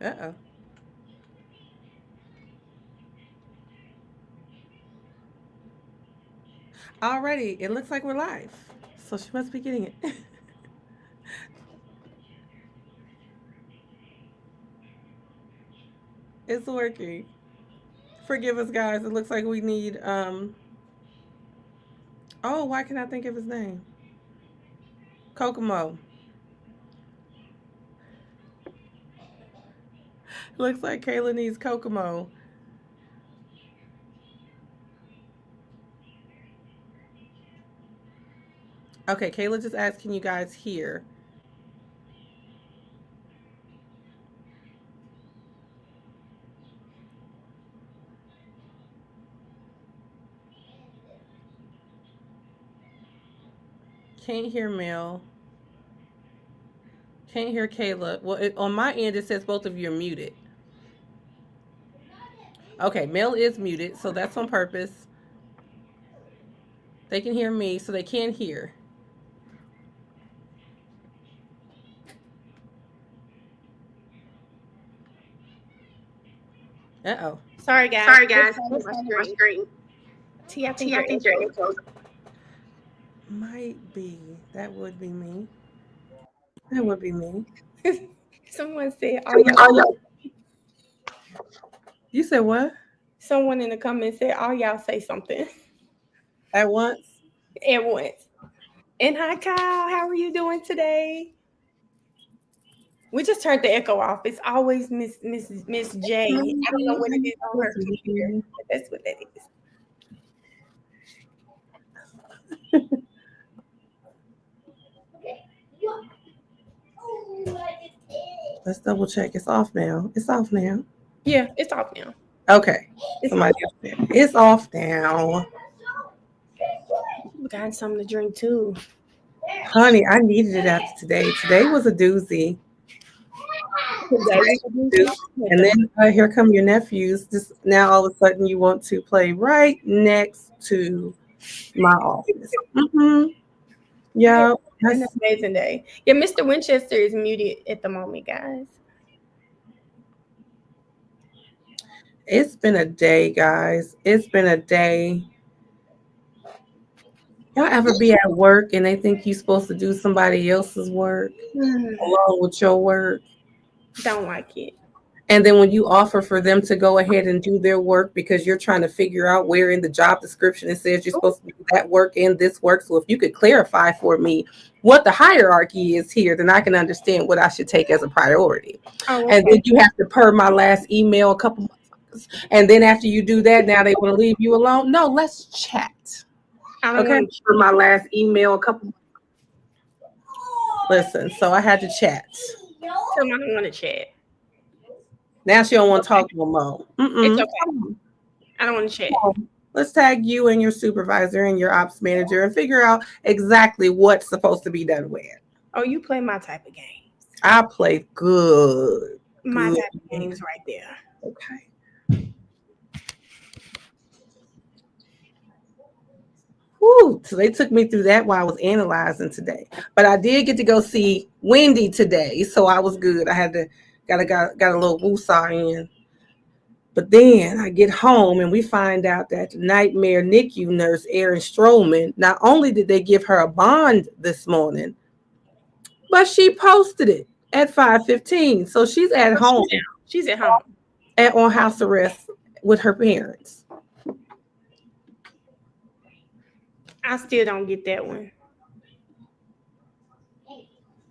Uh-oh. Alrighty, it looks like we're live. So she must be getting it. It's working. Forgive us, guys. It looks like we need oh, why can I think of his name? Kokomo. Looks like Kayla needs Kokomo. Okay, Kayla just asked, can you guys hear? Can't hear Mel. Can't hear Kayla. Well, on my end, it says both of you are muted. Okay, Mel is muted, so that's on purpose. They can hear me, so they can hear. Uh-oh. Sorry, guys. Sorry, guys. My screen. T, I think T, I think your echo. Might be. That would be me. That would be me. Someone said, You said what? Someone in the comments said, all y'all say something At once? at once. And hi, Kyle. How are you doing today? We just turned the echo off. It's always Miss J. I don't know what it is on her computer, but that's what that is. Let's double check. It's off now. It's off now. Yeah, it's off now. Okay. Somebody else there. It's off now. We got something to drink too. Honey, I needed it after today. Today was a doozy. And then here come your nephews. Just now, all of a sudden, you want to play right next to my office. Yeah, that's an amazing day. Yeah, Mr. Winchester is muted at the moment, guys. It's been a day, guys. It's been a day. Y'all ever be at work and they think you're supposed to do somebody else's work along with your work? Don't like it. And then when you offer for them to go ahead and do their work because you're trying to figure out where in the job description it says you're supposed to do that work and this work. So if you could clarify for me what the hierarchy is here, then I can understand what I should take as a priority. Oh, okay. And then you have to per my last email a couple months. And then after you do that, now they want to leave you alone. No, let's chat. Okay. For my last email a couple months. Listen, so I had to chat. I don't want to chat. Now she don't want to talk no more. It's okay. I don't want to chat. Let's tag you and your supervisor and your ops manager and figure out exactly what's supposed to be done where. Oh, you play my type of games. I play good. My type of games right there. Okay. Woo, so they took me through that while I was analyzing today. But I did get to go see Wendy today, so I was good. I had to got a little woosah in. But then I get home and we find out that the nightmare NICU nurse, Erin Stroman, not only did they give her a bond this morning, but she posted it at 5:15. So she's at home. She's at home. On house arrest with her parents. I still don't get that one.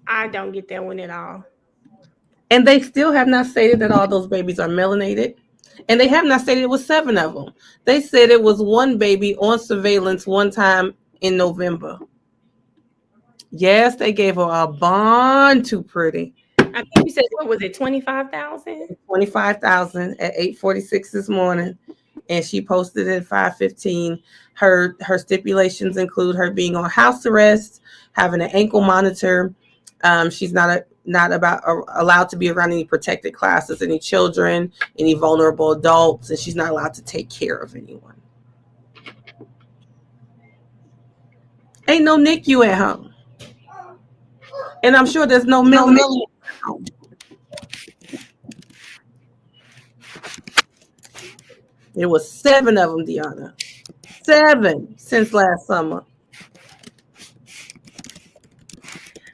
I don't get that one at all. And they still have not stated that all those babies are melanated. And they have not stated it was 7 of them. They said it was one baby on surveillance one time in November. Yes, they gave her a bond. Too pretty. I think you said, what was it, 25,000? 25,000 at 8:46 this morning. And she posted it at 5:15. Her stipulations include her being on house arrest, having an ankle monitor. She's not allowed to be around any protected classes, any children, any vulnerable adults, and she's not allowed to take care of anyone. Ain't no NICU at home. And I'm sure there's no Melly at home. There was 7 of them, Deanna. 7 since last summer.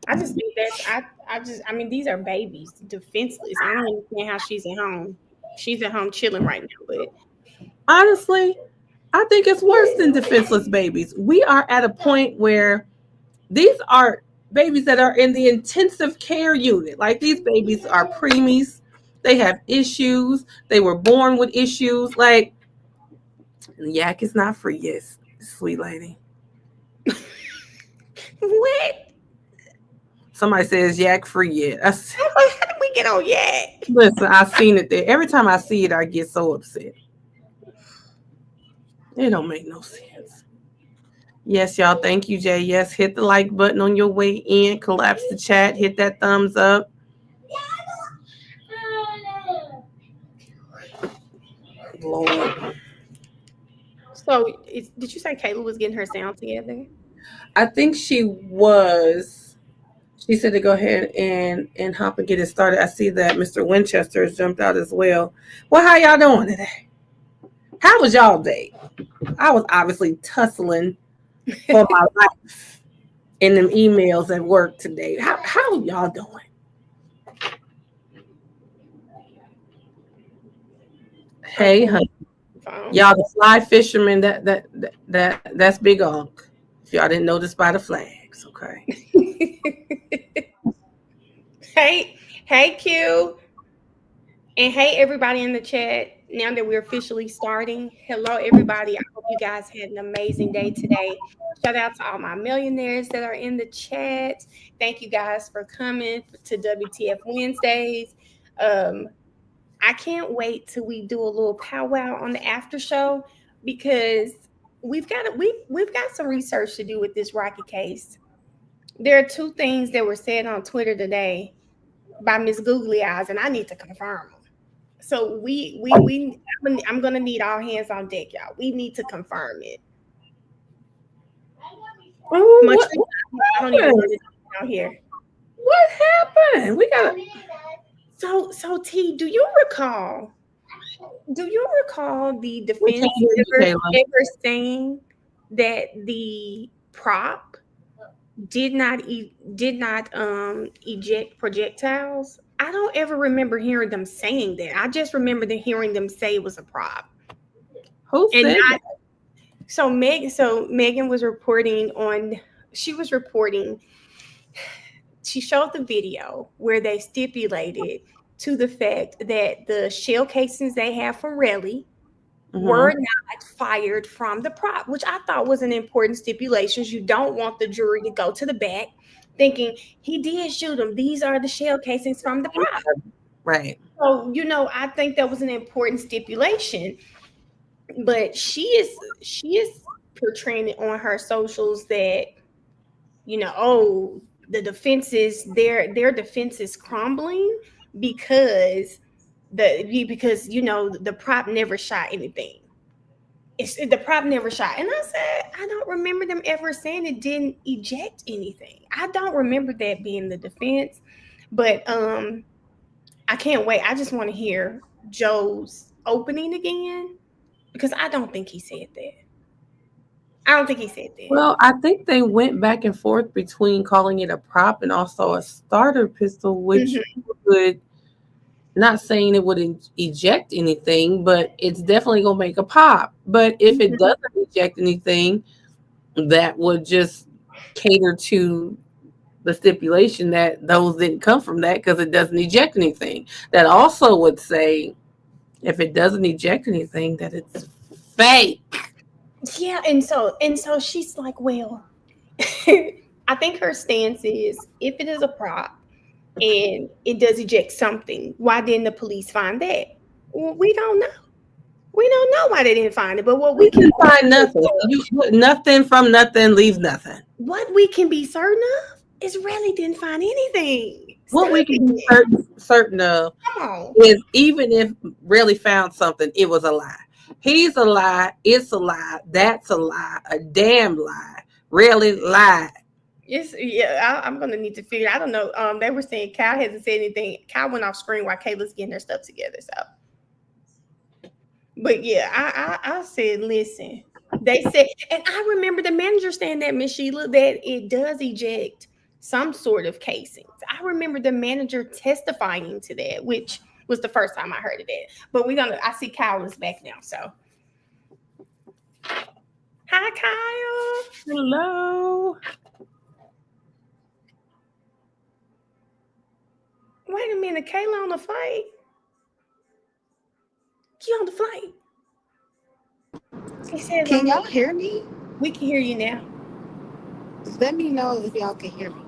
I just think I mean, these are babies, defenseless. I don't understand how she's at home. She's at home chilling right now, but Honestly, I think it's worse than defenseless babies. We are at a point where these are babies that are in the intensive care unit. Like, these babies are preemies. They have issues. They were born with issues. Like, yak is not free, yes, sweet lady. what? Somebody says yak free yet. How did we get on yak? Listen, I've seen it there. Every time I see it, I get so upset. It don't make no sense. Yes, y'all. Thank you, Jay. Yes, hit the like button on your way in. Collapse the chat. Hit that thumbs up. Lord. So, did you say Kayla was getting her sound together? I think she was. She said to go ahead and hop and get it started. I see that Mr. Winchester has jumped out as well. Well, how y'all doing today? How was y'all day? I was obviously tussling for my life in them emails at work today. How y'all doing? Hey, honey. Y'all, the fly fisherman, that's Big Unc. If y'all didn't notice by the flags, okay? Hey Q, and hey everybody in the chat. Now that we're officially starting, hello everybody. I hope you guys had an amazing day today. Shout out to all my millionaires that are in the chat. Thank you guys for coming to WTF Wednesdays. I can't wait till we do a little powwow on the after show, because we've got some research to do with this Rocky case. There are 2 things that were said on Twitter today by Miss Googly Eyes, and I need to confirm them. So I'm gonna need all hands on deck, y'all. We need to confirm it. Oh, I don't even know this out here. What happened? We got. So T, do you recall the defense ever saying that the prop did not eject projectiles? I don't ever remember hearing them saying that. I just remember hearing them say it was a prop. Who said that? So Megan was reporting on. She showed the video where they stipulated to the fact that the shell casings they have from Relly were not fired from the prop, which I thought was an important stipulation. You don't want the jury to go to the back thinking he did shoot him. These are the shell casings from the prop. Right. So, I think that was an important stipulation. But she is portraying it on her socials that, the defense is their defense is crumbling because the prop never shot anything. The prop never shot. And I said, I don't remember them ever saying it didn't eject anything. I don't remember that being the defense. But I can't wait. I just want to hear Joe's opening again, because I don't think he said that. Well, I think they went back and forth between calling it a prop and also a starter pistol, which would, not saying it would eject anything, but it's definitely going to make a pop. But if it doesn't eject anything, that would just cater to the stipulation that those didn't come from that, because it doesn't eject anything. That also would say, if it doesn't eject anything, that it's fake. Yeah, and so she's like, well, I think her stance is, if it is a prop and it does eject something, why didn't the police find that? Well, we don't know. We don't know why they didn't find it, but what we can find nothing. Nothing from nothing leaves nothing. What we can be certain of is Relly didn't find anything. What we can be certain of is, even if Relly found something, it was a lie. He's a lie. It's a lie. That's a lie. A damn lie. Relly lied. Yes, yeah. I'm gonna need to figure. I don't know. They were saying Kyle hasn't said anything. Kyle went off screen while Kayla's getting her stuff together. So But yeah, I said, listen. They said, and I remember the manager saying that, Miss Sheila, that it does eject some sort of casings. I remember the manager testifying to that, which was the first time I heard of that. But I see Kyle is back now. So hi Kyle. Hello. Wait a minute, Kayla on the flight? You on the flight? He says, Can y'all hear me? we can hear you now. Let me know if y'all can hear me.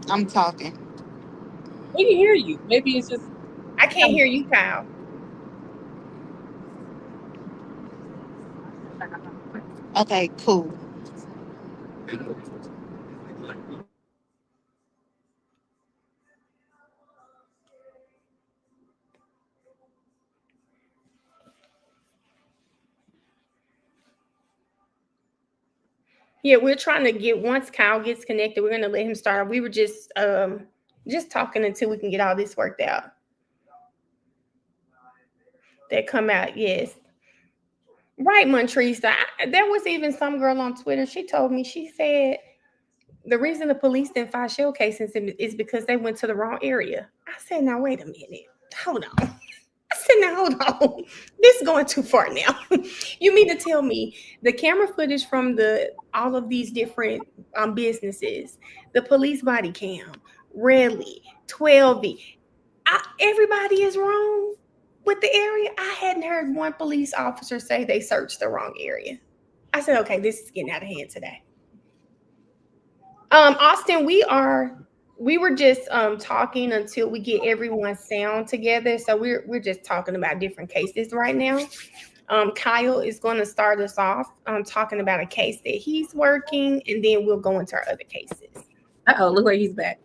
I'm talking. We can hear you. Maybe it's just I can't hear you, Kyle. Okay, cool. Yeah, we're trying to get, once Kyle gets connected, we're gonna let him start. We were just talking until we can get all this worked out. That come out, yes. Right, Montresa. There was even some girl on Twitter. She told me, she said the reason the police didn't file shell cases is because they went to the wrong area. I said, now wait a minute. Hold on. I said, now hold on. This is going too far now. You mean to tell me the camera footage from all of these different businesses, the police body cam, Redley, 12E, everybody is wrong with the area? I hadn't heard one police officer say they searched the wrong area. I said, okay, this is getting out of hand today. Austin, we were just talking until we get everyone's sound together. So we're just talking about different cases right now. Kyle is going to start us off talking about a case that he's working, and then we'll go into our other cases. oh, look like he's back.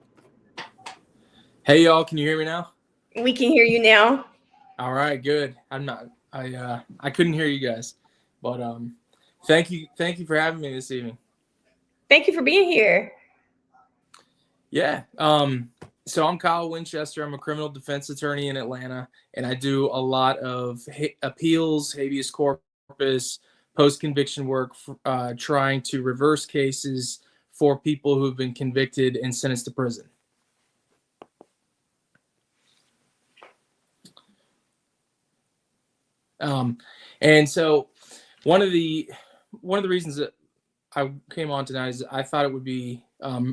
Hey y'all, can you hear me now? We can hear you now. All right, good. I couldn't hear you guys, but thank you for having me this evening. Thank you for being here. Yeah. So I'm Kyle Winchester. I'm a criminal defense attorney in Atlanta, and I do a lot of appeals, habeas corpus, post-conviction work, trying to reverse cases for people who've been convicted and sentenced to prison. And so one of the reasons that I came on tonight is I thought it would be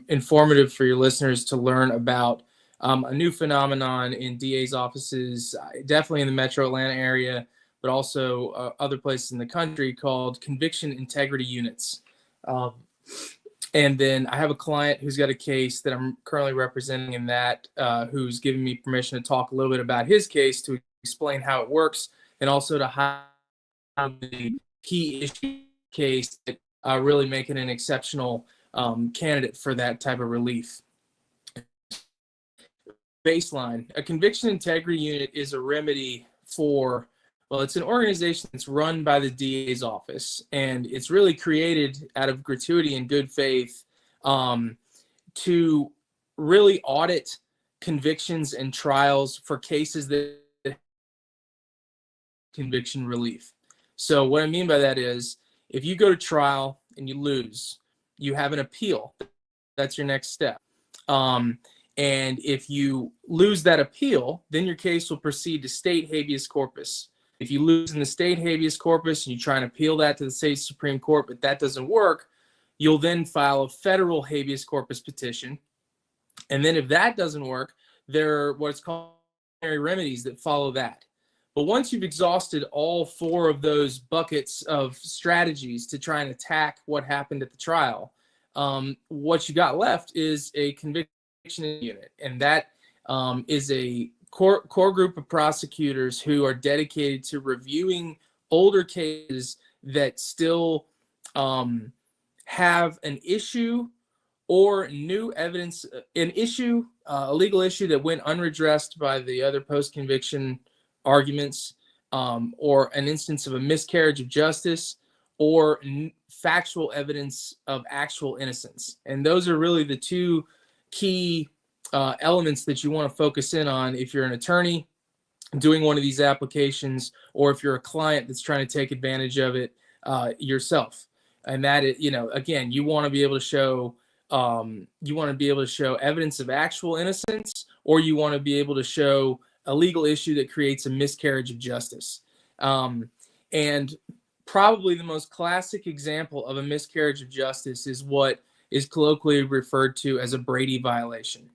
informative for your listeners to learn about a new phenomenon in DA's offices, definitely in the metro Atlanta area, but also other places in the country, called conviction integrity units. And then I have a client who's got a case that I'm currently representing in that, who's given me permission to talk a little bit about his case to explain how it works, and also to highlight the key issue case that really make it an exceptional candidate for that type of relief. Baseline, a conviction integrity unit is a remedy for, well, it's an organization that's run by the DA's office, and it's really created out of gratuity and good faith to really audit convictions and trials for cases that conviction relief. So what I mean by that is, if you go to trial and you lose, you have an appeal. That's your next step. And if you lose that appeal, then your case will proceed to state habeas corpus. If you lose in the state habeas corpus and you try and appeal that to the state Supreme Court, but that doesn't work, you'll then file a federal habeas corpus petition. And then if that doesn't work, there are what's called remedies that follow that. But once you've exhausted all four of those buckets of strategies to try and attack what happened at the trial, what you got left is a conviction unit. And that is a core group of prosecutors who are dedicated to reviewing older cases that still have an issue or new evidence, a legal issue that went unredressed by the other post-conviction arguments, or an instance of a miscarriage of justice, or factual evidence of actual innocence. And those are really the two key elements that you want to focus in on if you're an attorney doing one of these applications, or if you're a client that's trying to take advantage of it yourself. And that is, again, you want to be able to show evidence of actual innocence, or you want to be able to show a legal issue that creates a miscarriage of justice. And probably the most classic example of a miscarriage of justice is what is colloquially referred to as a Brady violation.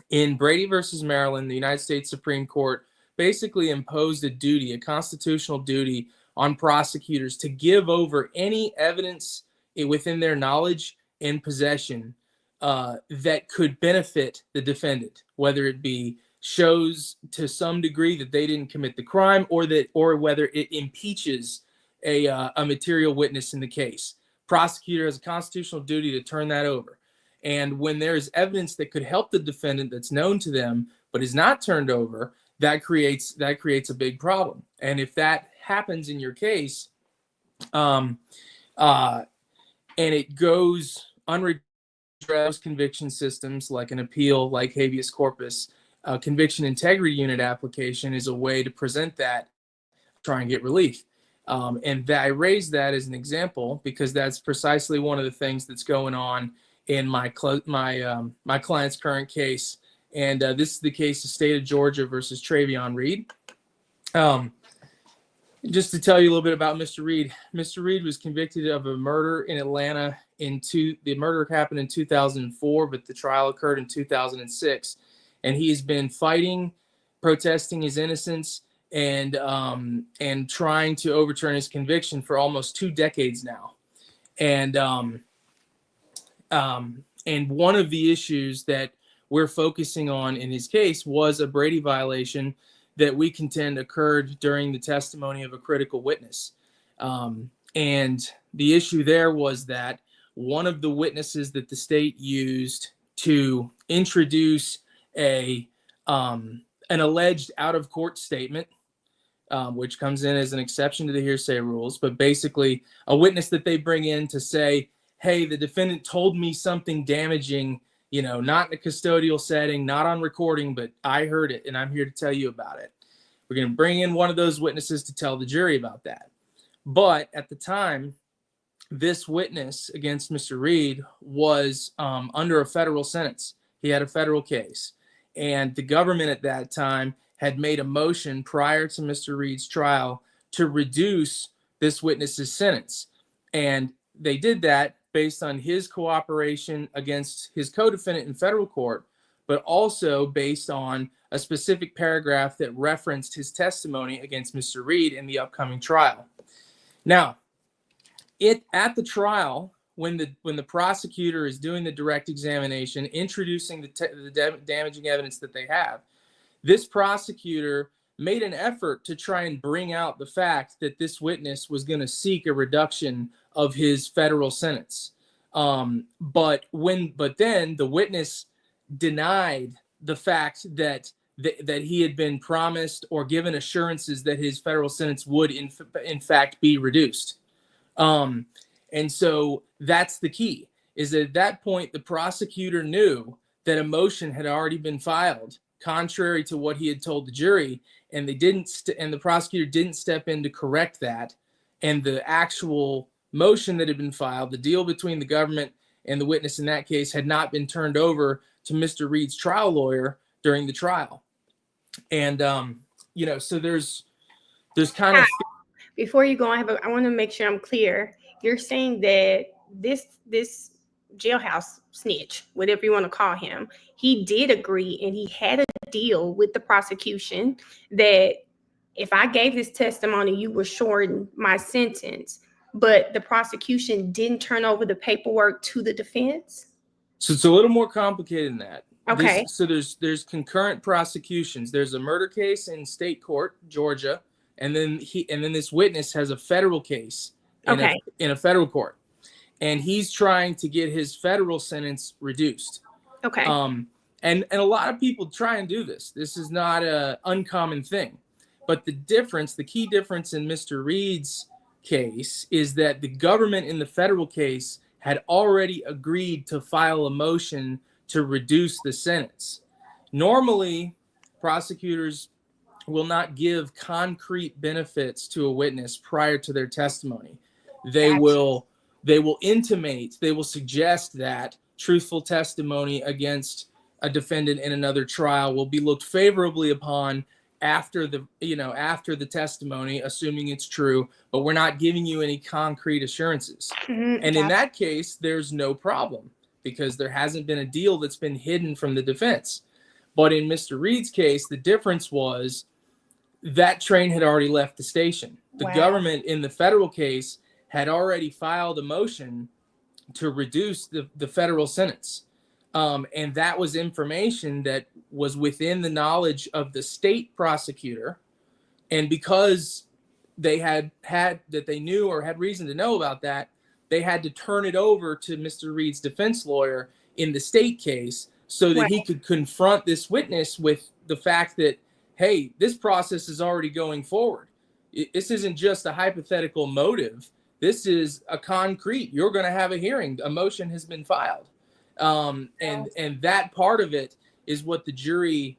In Brady versus Maryland, the United States Supreme Court basically imposed a constitutional duty on prosecutors to give over any evidence within their knowledge and possession that could benefit the defendant, whether it be shows to some degree that they didn't commit the crime, or whether it impeaches a material witness in the case. Prosecutor has a constitutional duty to turn that over. And when there is evidence that could help the defendant that's known to them but is not turned over, that creates a big problem. And if that happens in your case, and it goes unredressed, conviction systems like an appeal, like habeas corpus, conviction integrity unit application is a way to present that, try and get relief. And I raise that as an example because that's precisely one of the things that's going on in my client's current case. And this is the case of State of Georgia versus Travion Reed. Just to tell you a little bit about Mr. Reed. Mr. Reed was convicted of a murder in Atlanta. The murder happened in 2004, but the trial occurred in 2006. And he has been fighting, protesting his innocence, and trying to overturn his conviction for almost 2 decades now. And one of the issues that we're focusing on in his case was a Brady violation that we contend occurred during the testimony of a critical witness. And the issue there was that one of the witnesses that the state used to introduce an alleged out-of-court statement, which comes in as an exception to the hearsay rules, but basically a witness that they bring in to say, hey, the defendant told me something damaging, not in a custodial setting, not on recording, but I heard it and I'm here to tell you about it. We're going to bring in one of those witnesses to tell the jury about that. But at the time, this witness against Mr. Reed was under a federal sentence. He had a federal case. And the government at that time had made a motion prior to Mr. Reed's trial to reduce this witness's sentence. And they did that based on his cooperation against his co-defendant in federal court, but also based on a specific paragraph that referenced his testimony against Mr. Reed in the upcoming trial. Now, at the trial, when the prosecutor is doing the direct examination, introducing the damaging evidence that they have, this prosecutor made an effort to try and bring out the fact that this witness was going to seek a reduction of his federal sentence. But then the witness denied the fact that he had been promised or given assurances that his federal sentence would in fact be reduced. And so that's the key, is that at that point, the prosecutor knew that a motion had already been filed contrary to what he had told the jury, and the prosecutor didn't step in to correct that. And the actual motion that had been filed, the deal between the government and the witness in that case, had not been turned over to Mr. Reed's trial lawyer during the trial. And so there's kind of, before you go, I want to make sure I'm clear. You're saying that this jailhouse snitch, whatever you want to call him, he did agree and he had a deal with the prosecution that if I gave this testimony, you would shorten my sentence, but the prosecution didn't turn over the paperwork to the defense? So it's a little more complicated than that. Okay. So there's concurrent prosecutions. There's a murder case in state court, Georgia, and then this witness has a federal case in a federal court. And he's trying to get his federal sentence reduced. Okay. And a lot of people try and do this. This is not an uncommon thing. But the key difference in Mr. Reed's case is that the government in the federal case had already agreed to file a motion to reduce the sentence. Normally, prosecutors will not give concrete benefits to a witness prior to their testimony. They will intimate, they will suggest that truthful testimony against a defendant in another trial will be looked favorably upon after the testimony, assuming it's true, but we're not giving you any concrete assurances. And in that case, there's no problem because there hasn't been a deal that's been hidden from the defense. But in Mr. Reed's case, the difference was that train had already left the station. The government in the federal case had already filed a motion to reduce the federal sentence. And that was information that was within the knowledge of the state prosecutor. And because they they knew or had reason to know about that, they had to turn it over to Mr. Reed's defense lawyer in the state case so that he could confront this witness with the fact that, hey, this process is already going forward. This isn't just a hypothetical motive. This is a concrete. You're going to have a hearing. A motion has been filed. And that part of it is what the jury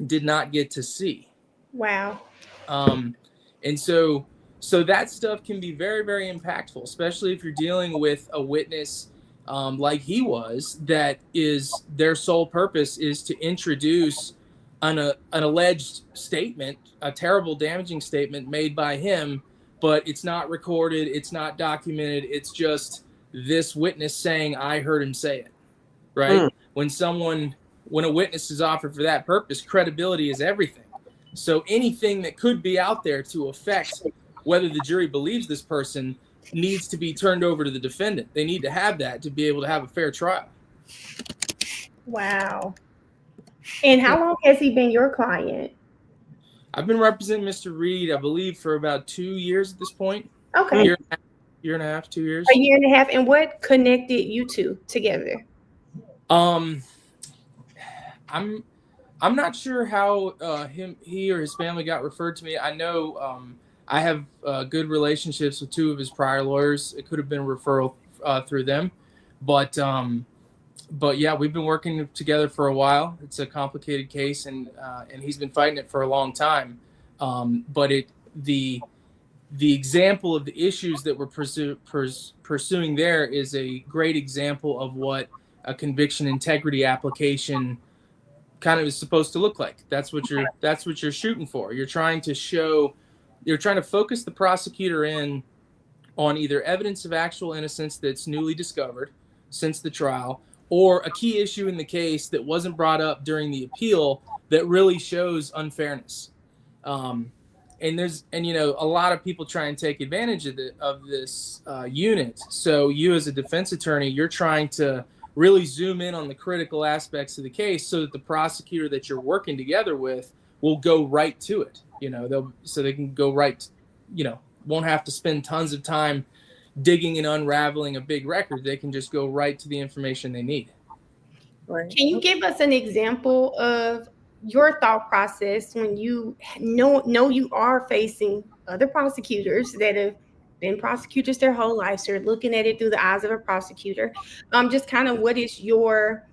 did not get to see. Wow. And so that stuff can be very, very impactful, especially if you're dealing with a witness like he was, that is their sole purpose is to introduce an alleged statement, a terrible, damaging statement made by him, but it's not recorded, it's not documented, it's just this witness saying, I heard him say it, right? When a witness is offered for that purpose, credibility is everything. So anything that could be out there to affect whether the jury believes this person needs to be turned over to the defendant. They need to have that to be able to have a fair trial. Wow. And how long has he been your client? I've been representing Mr. Reed, I believe, for about 2 years at this point. Okay. Year and a half, 2 years. A year and a half. And what connected you two together? I'm not sure how he or his family got referred to me. I know I have good relationships with two of his prior lawyers. It could have been a referral through them, but yeah, we've been working together for a while. It's a complicated case, and he's been fighting it for a long time. But the example of the issues that we're pursuing there is a great example of what a conviction integrity application kind of is supposed to look like. That's what you're shooting for. You're trying to focus the prosecutor in on either evidence of actual innocence that's newly discovered since the trial, or a key issue in the case that wasn't brought up during the appeal that really shows unfairness. And a lot of people try and take advantage of this unit. So you as a defense attorney, you're trying to really zoom in on the critical aspects of the case so that the prosecutor that you're working together with will go right to it. So they can go right, won't have to spend tons of time digging and unraveling a big record. They can just go right to the information they need. Right. Can you give us an example of your thought process when you know you are facing other prosecutors that have been prosecutors their whole life, so you're looking at it through the eyes of a prosecutor? Just kind of what is your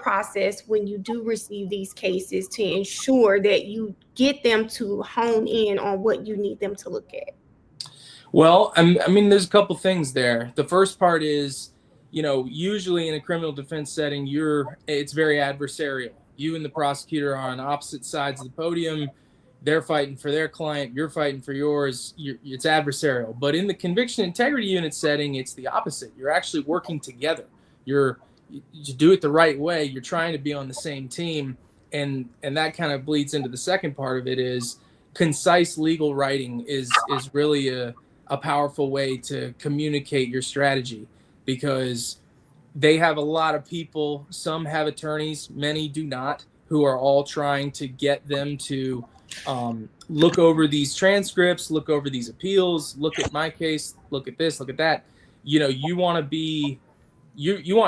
process when you do receive these cases to ensure that you get them to hone in on what you need them to look at? Well, I mean, there's a couple things there. The first part is, usually in a criminal defense setting, it's very adversarial. You and the prosecutor are on opposite sides of the podium. They're fighting for their client. You're fighting for yours. It's adversarial. But in the conviction integrity unit setting, it's the opposite. You're actually working together. You do it the right way. You're trying to be on the same team. And that kind of bleeds into the second part of it is concise legal writing is really a powerful way to communicate your strategy, because they have a lot of people. Some have attorneys, many do not, who are all trying to get them to look over these transcripts, look over these appeals, look at my case, look at this, look at that. You want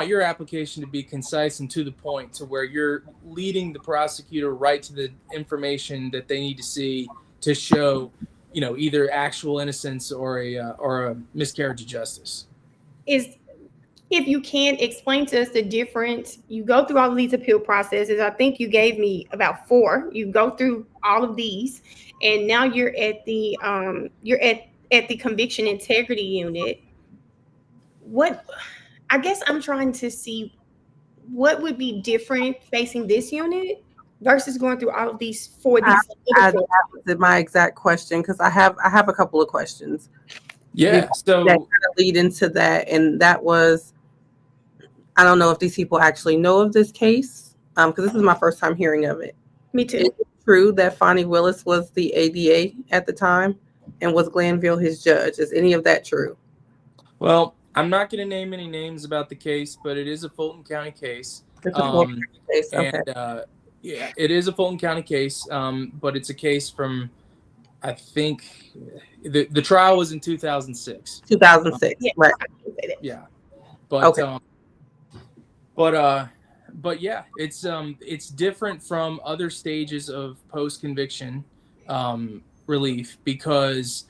your application to be concise and to the point, to where you're leading the prosecutor right to the information that they need to see to show, either actual innocence or a miscarriage of justice. Is if you can explain to us the difference. You go through all of these appeal processes. I think you gave me about 4. You go through all of these, and now you're at the conviction integrity unit. What, I guess I'm trying to see what would be different facing this unit versus going through all of these for I, these other 4. that was my exact question, because I have a couple of questions. Yeah. That So kind of lead into that, and that was, I don't know if these people actually know of this case, because this is my first time hearing of it. Me too. Is it true that Fonnie Willis was the ADA at the time, and was Glanville his judge? Is any of that true? well, I'm not going to name any names about the case, but it is a Fulton County case. It's a Fulton case. Okay. And yeah, it is a Fulton County case, but it's a case from, I think, the trial was in 2006. 2006. Yeah, Right. I can say that. Yeah, but Okay. But yeah, it's different from other stages of post-conviction relief, because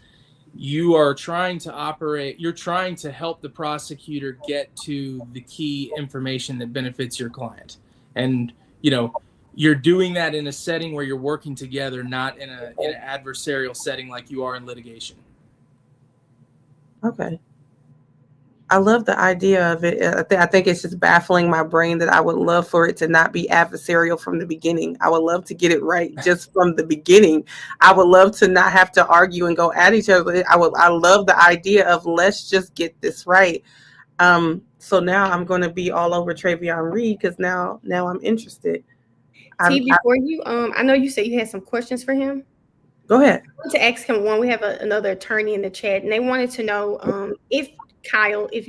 you're trying to help the prosecutor get to the key information that benefits your client. And, you're doing that in a setting where you're working together, not in an adversarial setting like you are in litigation. Okay. I love the idea of it. I think it's just baffling my brain that I would love for it to not be adversarial from the beginning. I would love to get it right just from the beginning. I would love to not have to argue and go at each other. I love the idea of, let's just get this right. So now I'm going to be all over Travion Reed, because now I'm interested. T, before you, I know you said you had some questions for him. Go ahead. I want to ask him one. We have another attorney in the chat, and they wanted to know if Kyle, if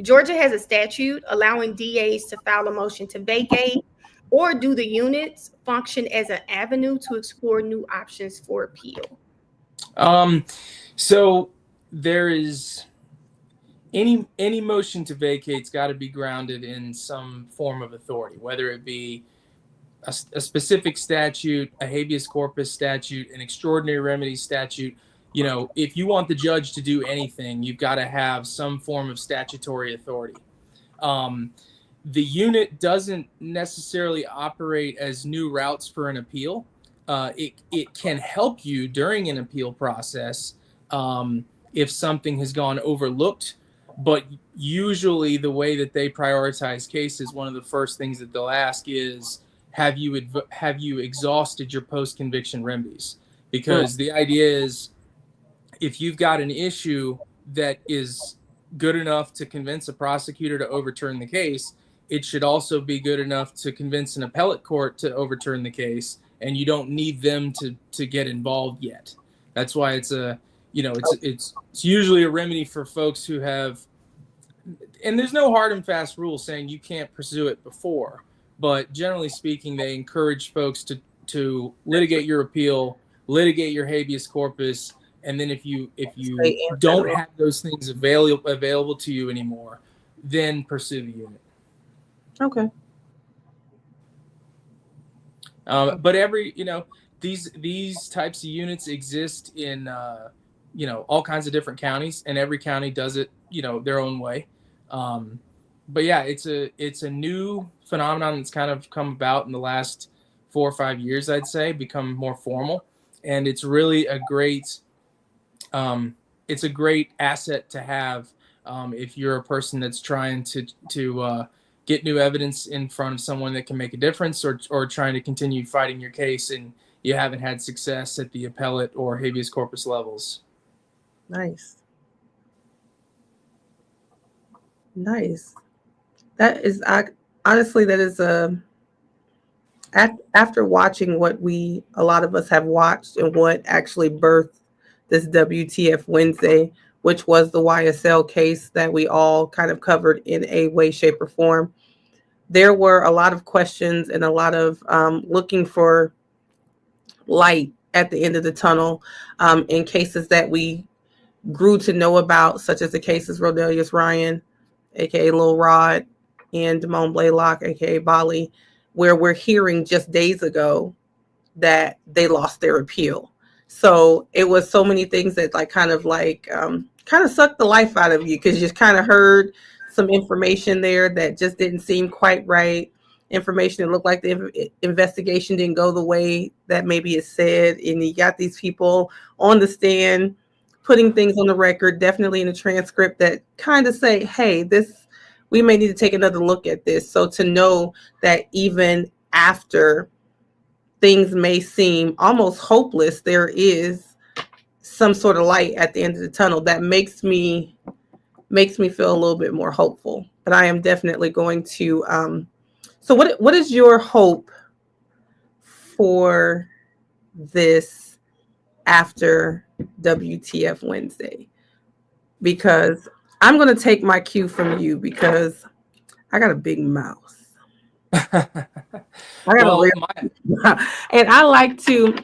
Georgia has a statute allowing DAs to file a motion to vacate, or do the units function as an avenue to explore new options for appeal? So there is any motion to vacate's got to be grounded in some form of authority, whether it be a specific statute, a habeas corpus statute, an extraordinary remedy statute. If you want the judge to do anything, you've got to have some form of statutory authority. The unit doesn't necessarily operate as new routes for an appeal. It can help you during an appeal process if something has gone overlooked. But usually the way that they prioritize cases, one of the first things that they'll ask is, have you exhausted your post-conviction remedies? Because the idea is, if you've got an issue that is good enough to convince a prosecutor to overturn the case, it should also be good enough to convince an appellate court to overturn the case, and you don't need them to get involved yet. That's why it's usually a remedy for folks who have, and there's no hard and fast rule saying you can't pursue it before, but generally speaking, they encourage folks to litigate your appeal, litigate your habeas corpus, and then if you don't have those things available to you anymore, then pursue the unit. Okay. But these types of units exist in all kinds of different counties, and every county does it their own way. But yeah, it's a new phenomenon that's kind of come about in the last 4 or 5 years, I'd say, become more formal, and it's really a great asset to have if you're a person that's trying to get new evidence in front of someone that can make a difference, or trying to continue fighting your case and you haven't had success at the appellate or habeas corpus levels. Nice. That is, honestly, that is after watching what a lot of us have watched, and what actually birthed this WTF Wednesday, which was the YSL case that we all kind of covered in a way, shape, or form. There were a lot of questions and a lot of looking for light at the end of the tunnel in cases that we grew to know about, such as the cases Rodelius Ryan, aka Lil Rod, and Damone Blaylock, aka Bali, where we're hearing just days ago that they lost their appeal. So it was so many things that kind of sucked the life out of you, because you just kind of heard some information there that just didn't seem quite right. Information that looked like the investigation didn't go the way that maybe it said. And you got these people on the stand putting things on the record, definitely in the transcript, that kind of say, hey, this, we may need to take another look at this. So to know that even after things may seem almost hopeless, there is some sort of light at the end of the tunnel, that makes me feel a little bit more hopeful. But I am definitely going to so what is your hope for this after WTF Wednesday? Because I'm going to take my cue from you, because I got a big mouth. I got a real and I like to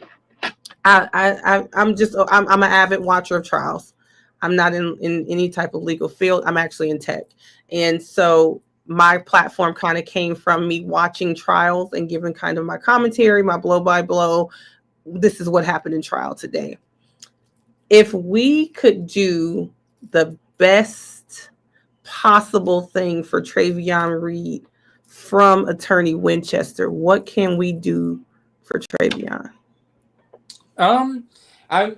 I'm an avid watcher of trials. I'm not in any type of legal field. I'm actually in tech. And so my platform kind of came from me watching trials and giving kind of my commentary, my blow by blow. This is what happened in trial today. If we could do the best possible thing for Travion Reed from Attorney Winchester, what can we do for Travion? I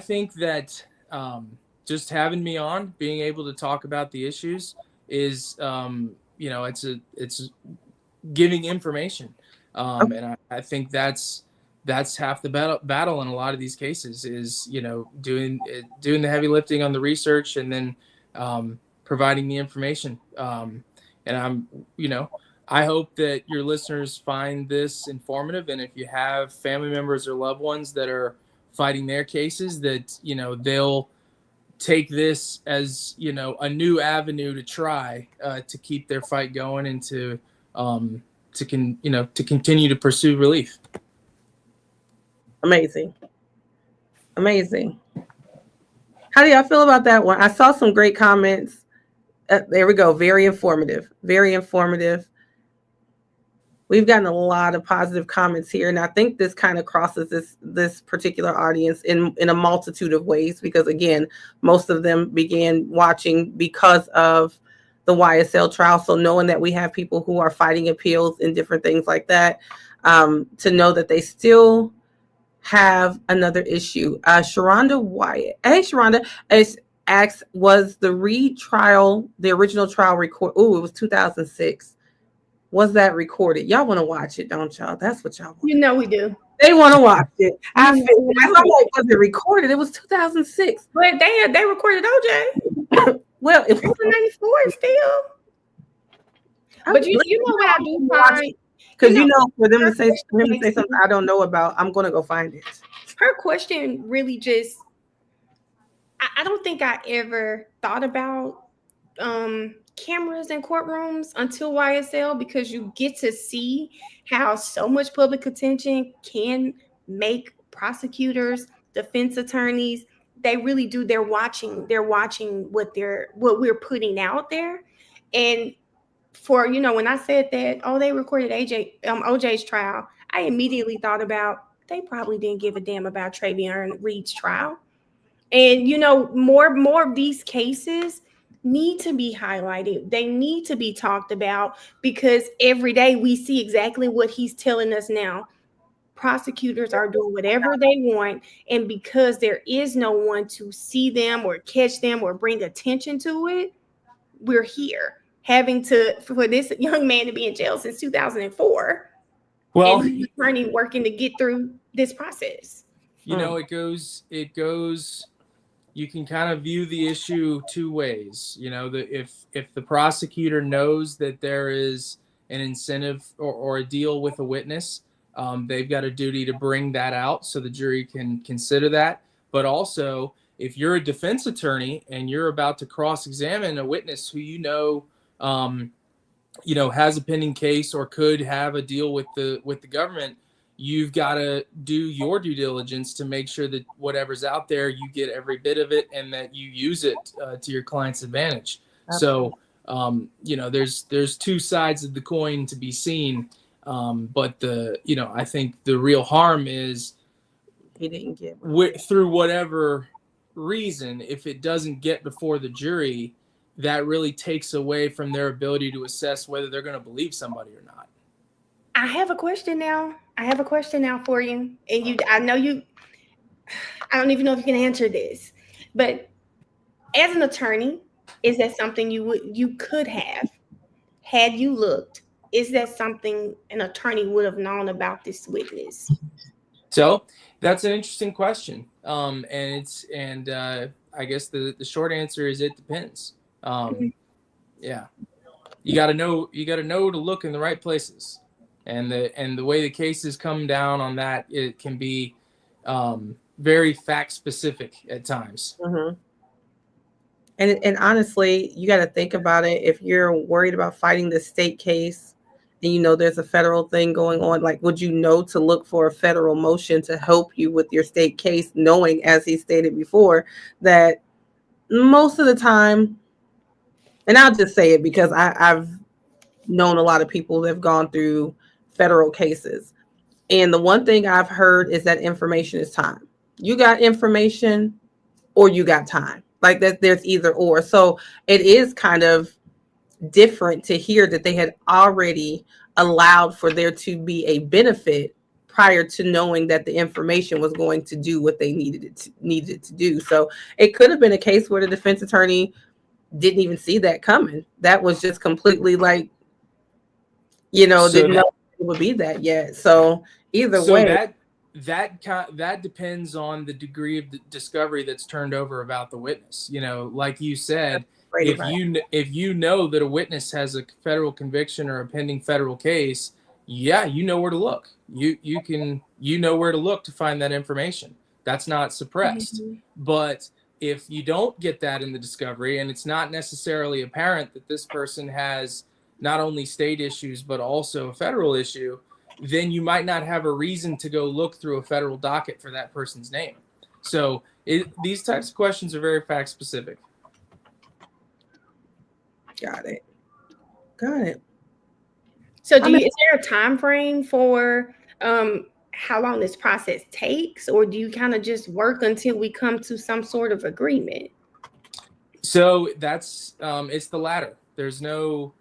think that just having me on, being able to talk about the issues is, it's giving information. And I think that's half the battle in a lot of these cases is, doing the heavy lifting on the research and then providing the information. And I hope that your listeners find this informative. And if you have family members or loved ones that are fighting their cases, that, they'll take this as, a new avenue to try to keep their fight going and to continue to pursue relief. Amazing. How do y'all feel about that one? I saw some great comments. There we go. Very informative. We've gotten a lot of positive comments here, and I think this kind of crosses this particular audience in a multitude of ways, because again, most of them began watching because of the YSL trial. So knowing that we have people who are fighting appeals and different things like that, to know that they still have another issue. Sharonda Wyatt. Hey, Sharonda asks, was the Reed trial, the original trial record? Oh, it was 2006. Was that recorded? Y'all want to watch it, don't y'all? That's what y'all want. You know we do. They want to watch it. I'm like, was it recorded? It was 2006. But they recorded OJ. Well, it was 94 still. But you know what I do find? Because for them to say something I don't know about, I'm going to go find it. Her question really just, I don't think I ever thought about cameras in courtrooms until YSL, because you get to see how so much public attention can make prosecutors, defense attorneys. They really do. They're watching what we're putting out there. And for, when I said that, they recorded OJ's trial, I immediately thought about, they probably didn't give a damn about Travion Reed's trial. And, more of these cases need to be highlighted. They need to be talked about, because every day we see exactly what he's telling us now. Prosecutors are doing whatever they want. And because there is no one to see them or catch them or bring attention to it, we're here having for this young man to be in jail since 2004. Well, and the attorney working to get through this process. It goes. You can kind of view the issue two ways. If the prosecutor knows that there is an incentive or a deal with a witness, they've got a duty to bring that out so the jury can consider that. But also, if you're a defense attorney and you're about to cross-examine a witness who has a pending case or could have a deal with the government, you've got to do your due diligence to make sure that whatever's out there, you get every bit of it and that you use it to your client's advantage. Absolutely. So, there's two sides of the coin to be seen. But I think the real harm is he didn't get through whatever reason, if it doesn't get before the jury, that really takes away from their ability to assess whether they're going to believe somebody or not. I have a question now. For you. And I don't even know if you can answer this, but as an attorney, is that something you could have had you looked? Is that something an attorney would have known about this witness? So that's an interesting question. I guess the short answer is it depends. Yeah, you got to know to look in the right places, and the way the cases come down on that, it can be very fact specific at times. Mm-hmm. And honestly, you got to think about it. If you're worried about fighting the state case, and you know there's a federal thing going on, like, would you know to look for a federal motion to help you with your state case, knowing, as he stated before, that most of the time, and I'll just say it because I've known a lot of people that have gone through federal cases. And the one thing I've heard is that information is time. You got information or you got time. Like that, there's either or. So it is kind of different to hear that they had already allowed for there to be a benefit prior to knowing that the information was going to do what they needed it to do. So it could have been a case where the defense attorney didn't even see that coming. That was just completely like, didn't know it would be that yet. So either way. That depends on the degree of the discovery that's turned over about the witness. Like you said, if you know that a witness has a federal conviction or a pending federal case, yeah, you know where to look. You know where to look to find that information. That's not suppressed. Mm-hmm. But if you don't get that in the discovery, and it's not necessarily apparent that this person has not only state issues but also a federal issue, then you might not have a reason to go look through a federal docket for that person's name. So these types of questions are very fact specific. Got it. So is there a time frame for how long this process takes, or do you kind of just work until we come to some sort of agreement? So that's it's the latter. There's no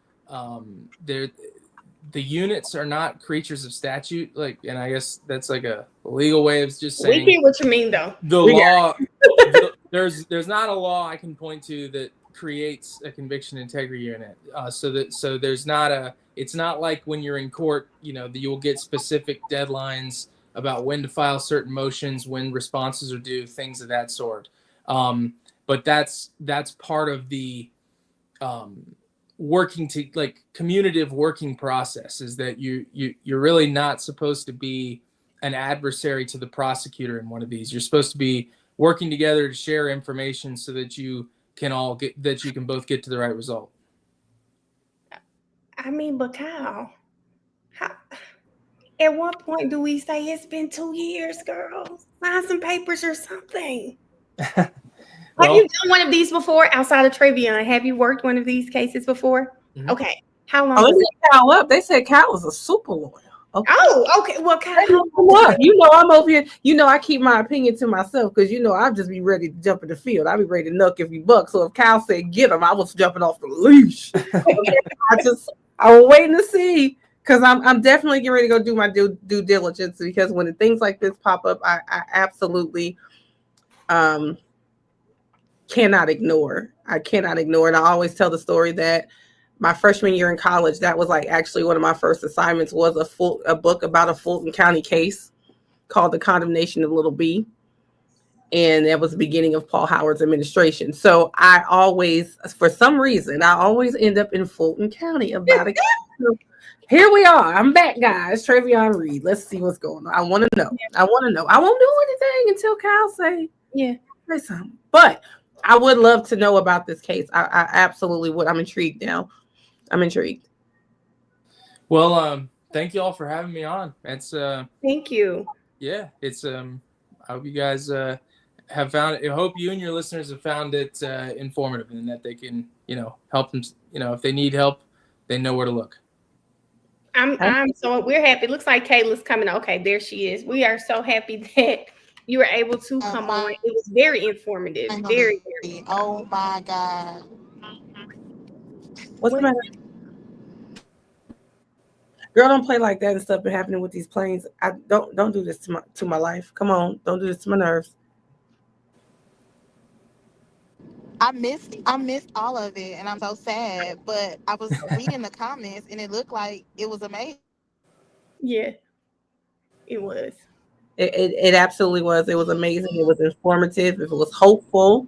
the units are not creatures of statute, and I guess that's like a legal way of just saying. We get what you mean, though. The law, there's not a law I can point to that creates a conviction integrity unit. So there's not it's not like when you're in court, you'll get specific deadlines about when to file certain motions, when responses are due, things of that sort. But that's part of the working to commutative working process, is that you're really not supposed to be an adversary to the prosecutor in one of these. You're supposed to be working together to share information so that you can both get to the right result. I mean, but Kyle, at what point do we say it's been 2 years, girl? Sign some papers or something. Have you done one of these before outside of Travion? Have you worked one of these cases before? Mm-hmm. Okay. How long? They said Kyle was a super lawyer. Okay. Oh, okay. Well, Kyle, I'm over here. I keep my opinion to myself because I'll just be ready to jump in the field. I'll be ready to nuck every buck. So if Kyle said get him, I was jumping off the leash. I was waiting to see, because I'm definitely getting ready to go do my due diligence, because when things like this pop up, I absolutely cannot ignore. I cannot ignore it. I always tell the story that my freshman year in college, that was actually one of my first assignments, was a book about a Fulton County case called The Condemnation of Little B. And that was the beginning of Paul Howard's administration. So I always, for some reason, end up in Fulton County about a case. So here we are. I'm back, guys. Travion Reed. Let's see what's going on. I want to know. I won't do anything until Kyle say something. But I would love to know about this case. I absolutely would. I'm intrigued now. Well, thank you all for having me on. It's thank you. Yeah, it's I hope you guys have found it. I hope you and your listeners have found it informative, and that they can, help them. If they need help, they know where to look. So we're happy. It looks like Kayla's coming. Okay, there she is. We are so happy that you were able to come on. It was very informative. Very. Oh my God. What's the matter? Girl, don't play like that and stuff been happening with these planes. I don't do this to my life. Come on, don't do this to my nerves. I missed all of it, and I'm so sad. But I was reading the comments, and it looked like it was amazing. Yeah, it was. It absolutely was. It was amazing. It was informative. It was hopeful.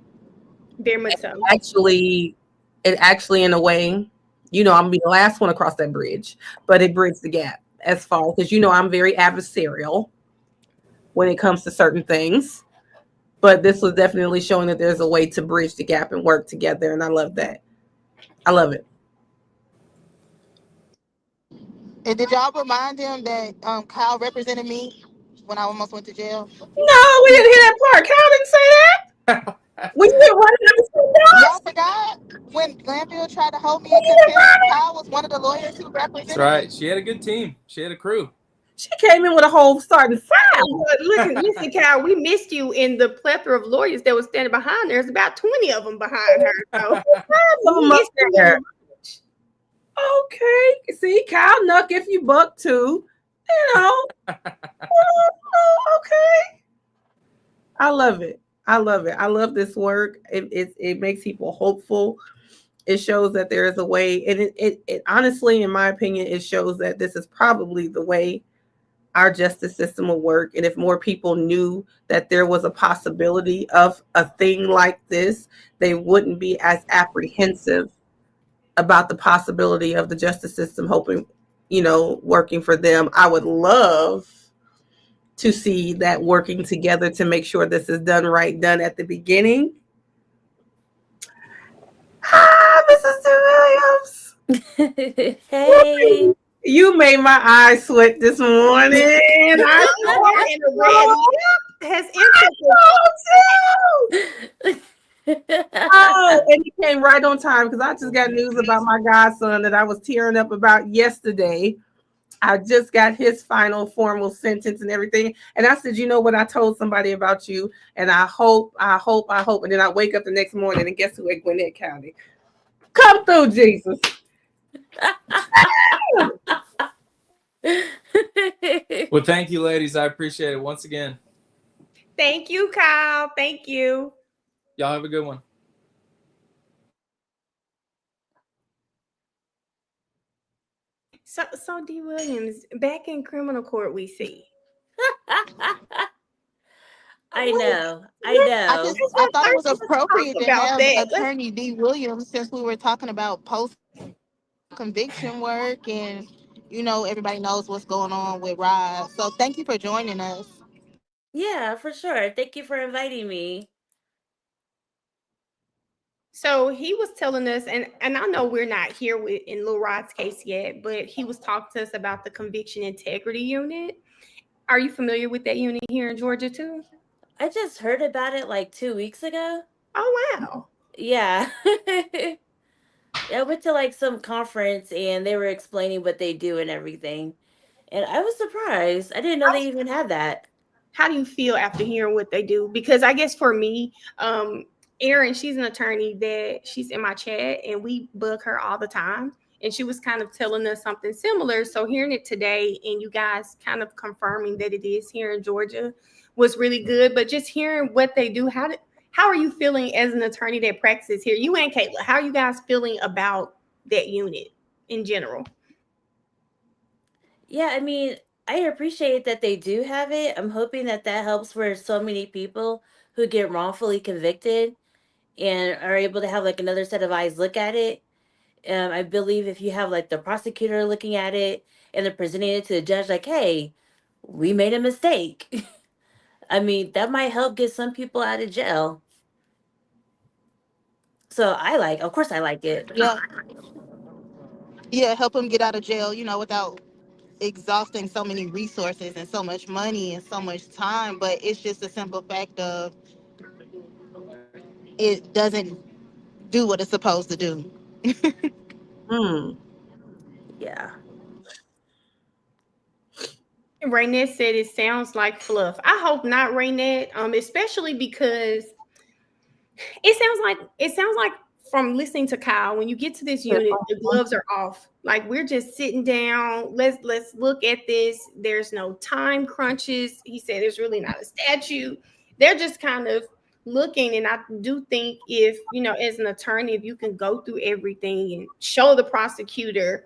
Very much so. Actually, it actually in a way, I'm gonna be the last one across that bridge, but it bridged the gap as far because I'm very adversarial when it comes to certain things. But this was definitely showing that there's a way to bridge the gap and work together, and I love that. I love it. And did y'all remind him that Kyle represented me when I almost went to jail? No, we didn't hear that part. Kyle didn't say that. We went running up the Y'all forgot when Glanville tried to hold me in contempt? Kyle was one of the lawyers who represented That's right. me. She had a good team. She had a crew. She came in with a whole starting five. But listen, Kyle, we missed you in the plethora of lawyers that was standing behind her. There's about 20 of them behind her. So Some of them up there. Okay. See, Kyle Nuck if you buck too. Okay. I love it. I love it. I love this work. It makes people hopeful. It shows that there is a way. And it honestly, in my opinion, it shows that this is probably the way our justice system will work. And if more people knew that there was a possibility of a thing like this, they wouldn't be as apprehensive about the possibility of the justice system working for them. I would love to see that working together to make sure this is done right, done at the beginning. Hi, Mrs. Williams. Hey. You made my eyes sweat this morning. I has Oh, and he came right on time because I just got news about my godson that I was tearing up about yesterday. I just got his final formal sentence and everything. And I said, you know what? I told somebody about you. And I hope. And then I wake up the next morning and guess who at Gwinnett County? Come through, Jesus. Well, thank you, ladies. I appreciate it once again. Thank you, Kyle. Thank you. Y'all have a good one. So D. Williams, back in criminal court, we see. I know. I thought it was appropriate to have that. Attorney D. Williams since we were talking about post-conviction work and, everybody knows what's going on with Rod. So thank you for joining us. Yeah, for sure. Thank you for inviting me. So he was telling us, and I know we're not here in Lil Rod's case yet, but he was talking to us about the Conviction Integrity Unit. Are you familiar with that unit here in Georgia too? I just heard about it like 2 weeks ago. Oh, wow. Yeah. I went to like some conference and they were explaining what they do and everything. And I was surprised. I didn't know they even had that. How do you feel after hearing what they do? Because I guess for me, Erin, she's an attorney that she's in my chat and we bug her all the time. And she was kind of telling us something similar. So hearing it today and you guys kind of confirming that it is here in Georgia was really good. But just hearing what they do, how are you feeling as an attorney that practices here? You and Kayla, how are you guys feeling about that unit in general? Yeah, I mean, I appreciate that they do have it. I'm hoping that helps for so many people who get wrongfully convicted and are able to have like another set of eyes look at it. I believe if you have like the prosecutor looking at it and they're presenting it to the judge, like, hey, we made a mistake. I mean, that might help get some people out of jail. So of course I like it. Yeah, help them get out of jail, without exhausting so many resources and so much money and so much time. But it's just a simple fact of it doesn't do what it's supposed to do. Yeah. Raynette said it sounds like fluff. I hope not, Raynette, especially because it sounds like from listening to Kyle, when you get to this unit, the gloves are off. Like, we're just sitting down. Let's look at this. There's no time crunches. He said there's really not a statute. They're just kind of looking. And I do think if, as an attorney, if you can go through everything and show the prosecutor,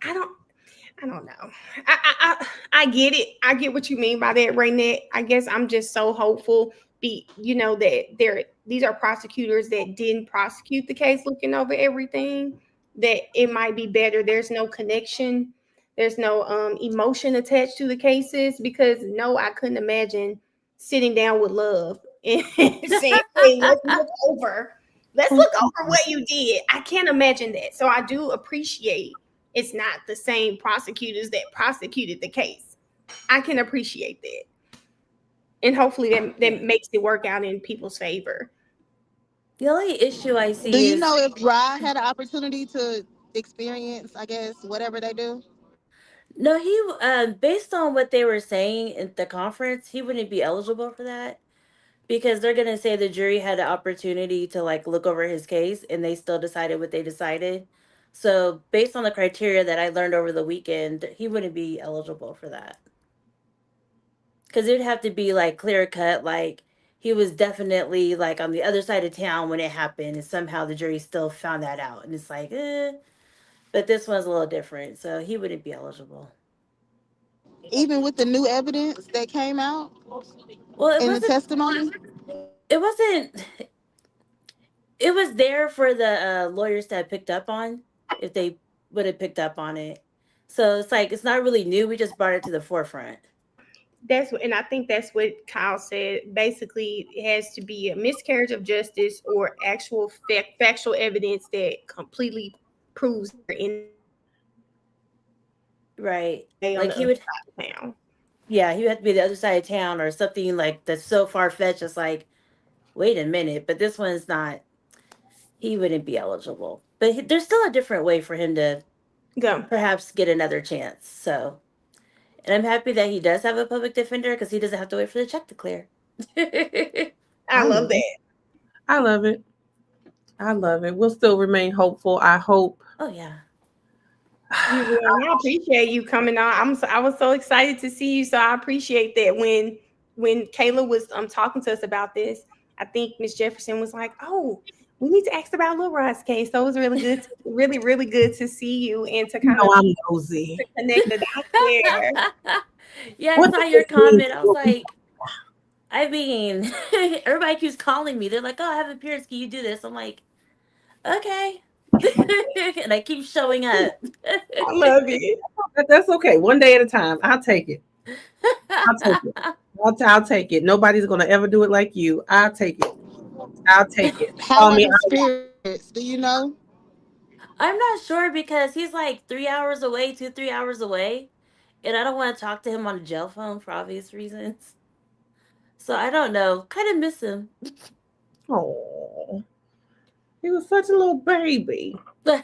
I don't know. I get it. I get what you mean by that, Raynette. I guess I'm just so hopeful. That these are prosecutors that didn't prosecute the case, looking over everything. That it might be better. There's no connection. There's no emotion attached to the cases, because no, I couldn't imagine sitting down with Love and saying, "Hey, let's look over what you did." I can't imagine that. So I do appreciate it's not the same prosecutors that prosecuted the case. I can appreciate that. And hopefully that makes it work out in people's favor. The only issue I see Do you is, know if Rod had an opportunity to experience, I guess, whatever they do? no, he based on what they were saying at the conference, he wouldn't be eligible for that, because they're gonna say the jury had an opportunity to like look over his case and they still decided what they decided. So based on the criteria that I learned over the weekend, he wouldn't be eligible for that. Because it'd have to be like clear cut, like he was definitely like on the other side of town when it happened, and somehow the jury still found that out. And it's like, but this one's a little different, so he wouldn't be eligible. Even with the new evidence that came out Well, in the testimony? it wasn't, it was there for the lawyers to have picked up on, if they would have picked up on it. So it's like, it's not really new. We just brought it to the forefront. And I think that's what Kyle said. Basically, it has to be a miscarriage of justice or actual factual evidence that completely proves they're in. Right. Like he would. Yeah, he would have to be the other side of town or something like that's so far fetched. It's like, wait a minute, but this one's not. He wouldn't be eligible. But there's still a different way for him to go, perhaps get another chance. So, and I'm happy that he does have a public defender, because he doesn't have to wait for the check to clear. I love that. I love it. I love it. We'll still remain hopeful. I hope. Oh yeah. You will. I appreciate you coming on. I was so excited to see you. So I appreciate that when Kayla was talking to us about this, I think Miss Jefferson was like, "Oh, we need to ask about Lil Rod's case." So it was really good, really, really good to see you and to kind of I'm nosy. to connect the dots there. Yeah, I saw your comment. I was like, I mean, everybody keeps calling me. They're like, "Oh, I have appearance. Can you do this?" I'm like, okay. And I keep showing up. I love it. That's okay. One day at a time. I'll take it. I'll take it. I'll take it. Nobody's gonna ever do it like you. I'll take it. I'll take it. How are the spirits? Do you know? I'm not sure, because he's like 3 hours away, 3 hours away. And I don't want to talk to him on a jail phone for obvious reasons. So I don't know. Kind of miss him. Oh, he was such a little baby. I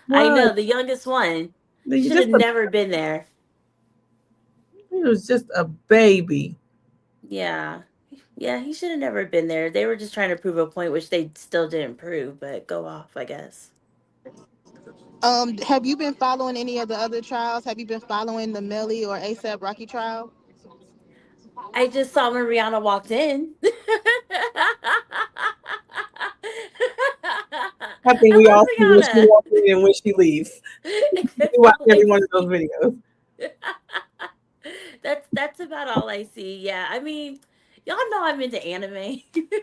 know, the youngest one. Should have never been there. He was just a baby. Yeah. Yeah, he should have never been there. They were just trying to prove a point, which they still didn't prove, but go off, I guess. Have you been following any of the other trials? Have you been following the Melly or ASAP Rocky trial? I just saw when Rihanna walked in. I think we all see when she walks in and when she leaves. We watch every one of those videos. That's about all I see. Yeah, I mean, y'all know I'm into anime. I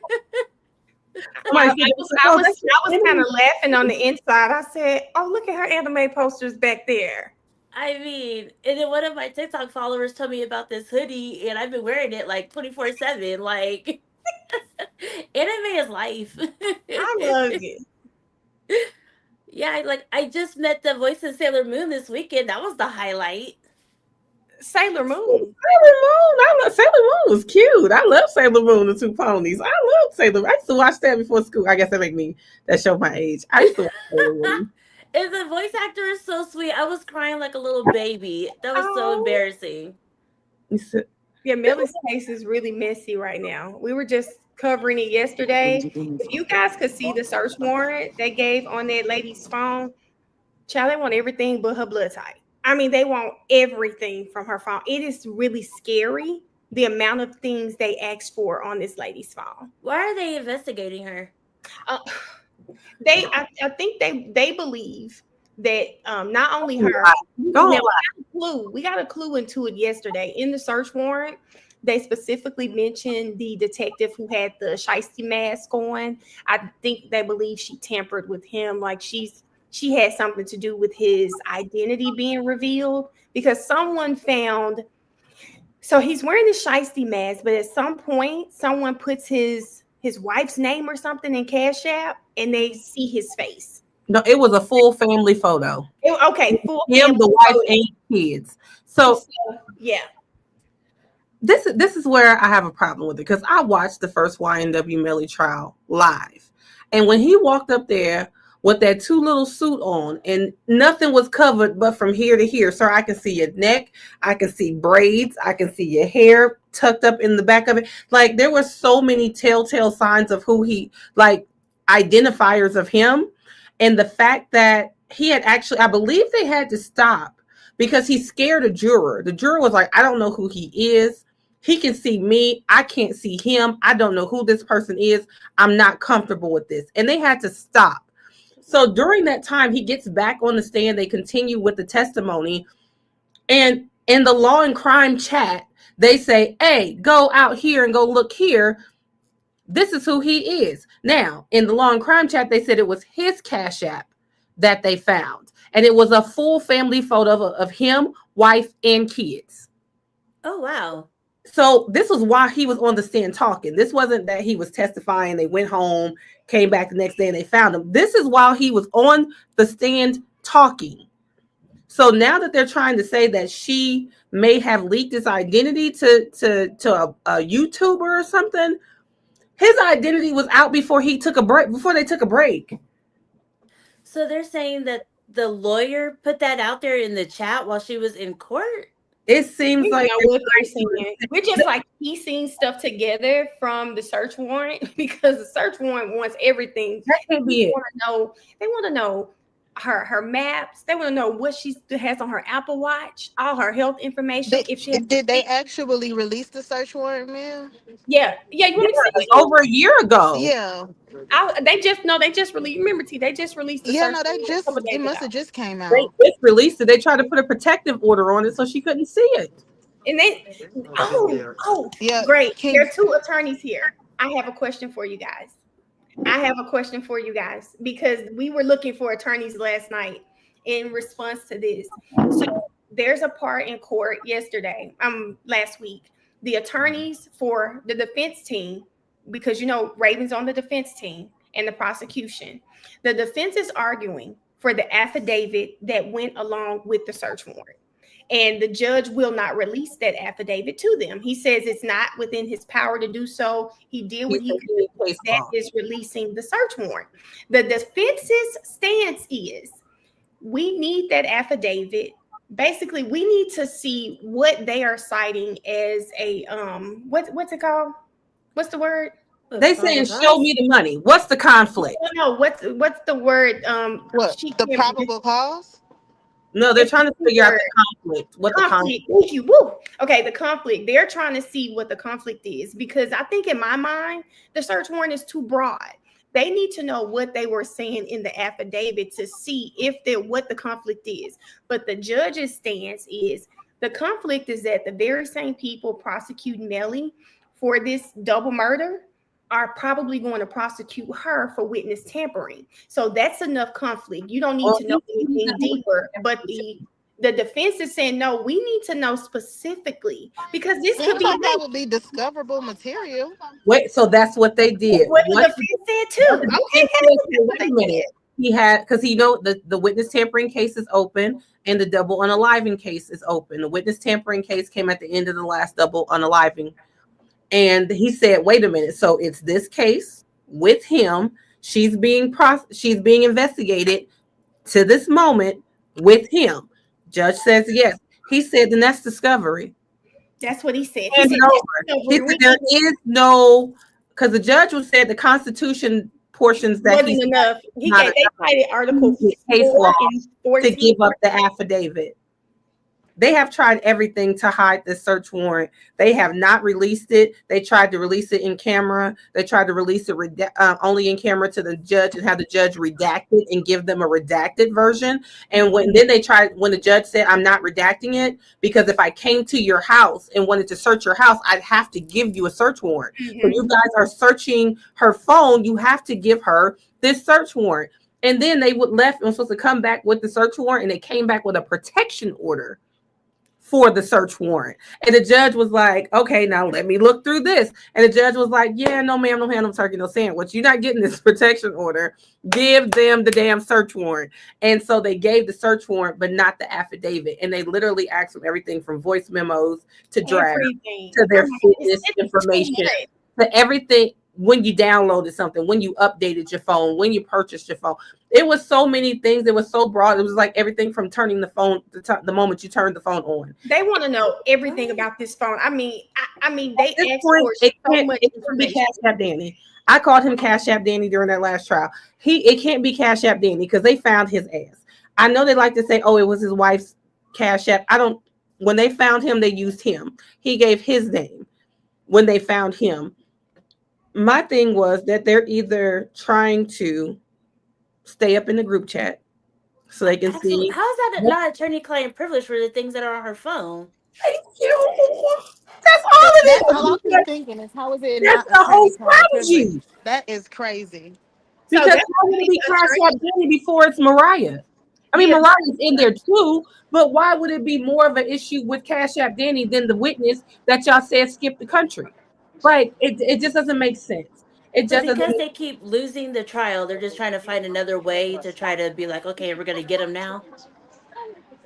was kind of laughing on the inside. I said, "Oh, look at her anime posters back there." I mean, and then one of my TikTok followers told me about this hoodie, and I've been wearing it like 24/7. Like, anime is life. I love it. Yeah, like I just met the voice of Sailor Moon this weekend. That was the highlight. Sailor Moon. I love Sailor Moon was cute. I love Sailor Moon, the two ponies. I love Sailor Moon. I used to watch that before school. I guess that show my age. I used to watch Sailor Moon. And the voice actor is so sweet. I was crying like a little baby. That was so embarrassing. Yeah, Melly's case is really messy right now. We were just covering it yesterday. If you guys could see the search warrant they gave on that lady's phone, child, they want everything but her blood type. I mean, they want everything from her phone. It is really scary the amount of things they asked for on this lady's phone. Why are they investigating her? Uh, I think they believe that not only her. Go Now, on. we got a clue into it yesterday in the search warrant. They specifically mentioned the detective who had the shiesty mask on. I think they believe she tampered with him, like she had something to do with his identity being revealed because someone found. So he's wearing the shiesty mask, but at some point, someone puts his wife's name or something in Cash App, and they see his face. No, it was a full family photo. Okay, full Him, family the wife, photo. and kids. So yeah. This is where I have a problem with it because I watched the first YNW Melly trial live. And when he walked up there with that too little suit on and nothing was covered but from here to here. Sir, I can see your neck. I can see braids. I can see your hair tucked up in the back of it. Like there were so many telltale signs of who he, like identifiers of him. And the fact that he had actually, I believe they had to stop because he scared a juror. The juror was like, I don't know who he is. He can see me. I can't see him. I don't know who this person is. I'm not comfortable with this. And they had to stop. So during that time, he gets back on the stand. They continue with the testimony. And in the law and crime chat, they say, hey, go out here and go look here. This is who he is. Now, in the law and crime chat, they said it was his Cash App that they found. And it was a full family photo of him, wife, and kids. Oh, wow. So this was why he was on the stand talking. This wasn't that he was testifying. They went home, came back the next day, and they found him. This is while he was on the stand talking. So now that they're trying to say that she may have leaked his identity to a YouTuber or something, his identity was out before he took a break. Before they took a break. So they're saying that the lawyer put that out there in the chat while she was in court? It seems like we're just like piecing stuff together from the search warrant because the search warrant wants everything. That could be it. They want to know her maps. They want to know what she has on her Apple Watch, all her health information. Did they actually release the search warrant, man? Yeah. You want me to say over a year ago? Yeah. They just released. Remember, T? They just released the search warrant. It must have just came out. They just released it. They tried to put a protective order on it so she couldn't see it. And then, yeah, great. There are two attorneys here. I have a question for you guys. Because we were looking for attorneys last night in response to this. So there's a part in court last week. The attorneys for the defense team, because Raven's on the defense team and the prosecution. The defense is arguing for the affidavit that went along with the search warrant. And the judge will not release that affidavit to them. He says it's not within his power to do so. He did what he could do. That is releasing the search warrant. The defense's stance is we need that affidavit. Basically, we need to see what they are citing as a what's it called? What's the word? They saying show me the money. What's the conflict? No, what's the word? The probable cause? No, they're trying to figure out the conflict. What the conflict? Thank you. Woo. Okay, the conflict. They're trying to see what the conflict is because I think in my mind, the search warrant is too broad. They need to know what they were saying in the affidavit to see what the conflict is. But the judge's stance is the conflict is that the very same people prosecuting Melly for this double murder are probably going to prosecute her for witness tampering. So that's enough conflict. You don't need to know anything deeper. But the defense is saying, no, we need to know specifically because this could be that would be discoverable material. Wait, so that's what they did. What the defense said too. Okay, wait a minute. He had because the witness tampering case is open and the double unaliving case is open. The witness tampering case came at the end of the last double unaliving. And he said, wait a minute. So it's this case with him. She's being investigated to this moment with him. Judge says yes. He said, then that's discovery. That's what he said. He And said, he said there is no, because the judge was said the Constitution portions that wasn't enough. He gave, they cited Article 4 and 14 to give up the affidavit. They have tried everything to hide the search warrant. They have not released it. They tried to release it in camera. They tried to release it only in camera to the judge and have the judge redact it and give them a redacted version. And when the judge said, I'm not redacting it, because if I came to your house and wanted to search your house, I'd have to give you a search warrant. So you guys are searching her phone. You have to give her this search warrant. And then they left and was supposed to come back with the search warrant, and they came back with a protection order for the search warrant. And the judge was like, okay, now let me look through this. And the judge was like, yeah, no, ma'am, no ham, no turkey, no sandwich. You're not getting this protection order. Give them the damn search warrant. And so they gave the search warrant, but not the affidavit. And they literally asked them everything from voice memos to draft to their fitness information to everything. When you downloaded something, when you updated your phone, when you purchased your phone. It was so many things. It was so broad. It was like everything from turning the phone, the moment you turned the phone on. They want to know everything about this phone. I mean, they asked for so much information. Cash App Danny. I called him Cash App Danny during that last trial. It can't be Cash App Danny because they found his ass. I know they like to say, oh, it was his wife's Cash App. When they found him, they used him. He gave his name when they found him. My thing was that they're either trying to stay up in the group chat so they can see. How is that not attorney-client privilege for the things that are on her phone? Thank you. That's all it is. That's all I'm thinking is how is it That's not the whole strategy. That is crazy. Because how would it be Cash App Danny before it's Mariah? I mean, Mariah's in there too, but why would it be more of an issue with Cash App Danny than the witness that y'all said skipped the country? Like, it just doesn't make sense. It just because they keep losing the trial, they're just trying to find another way to try to be like, okay, we're going to get them now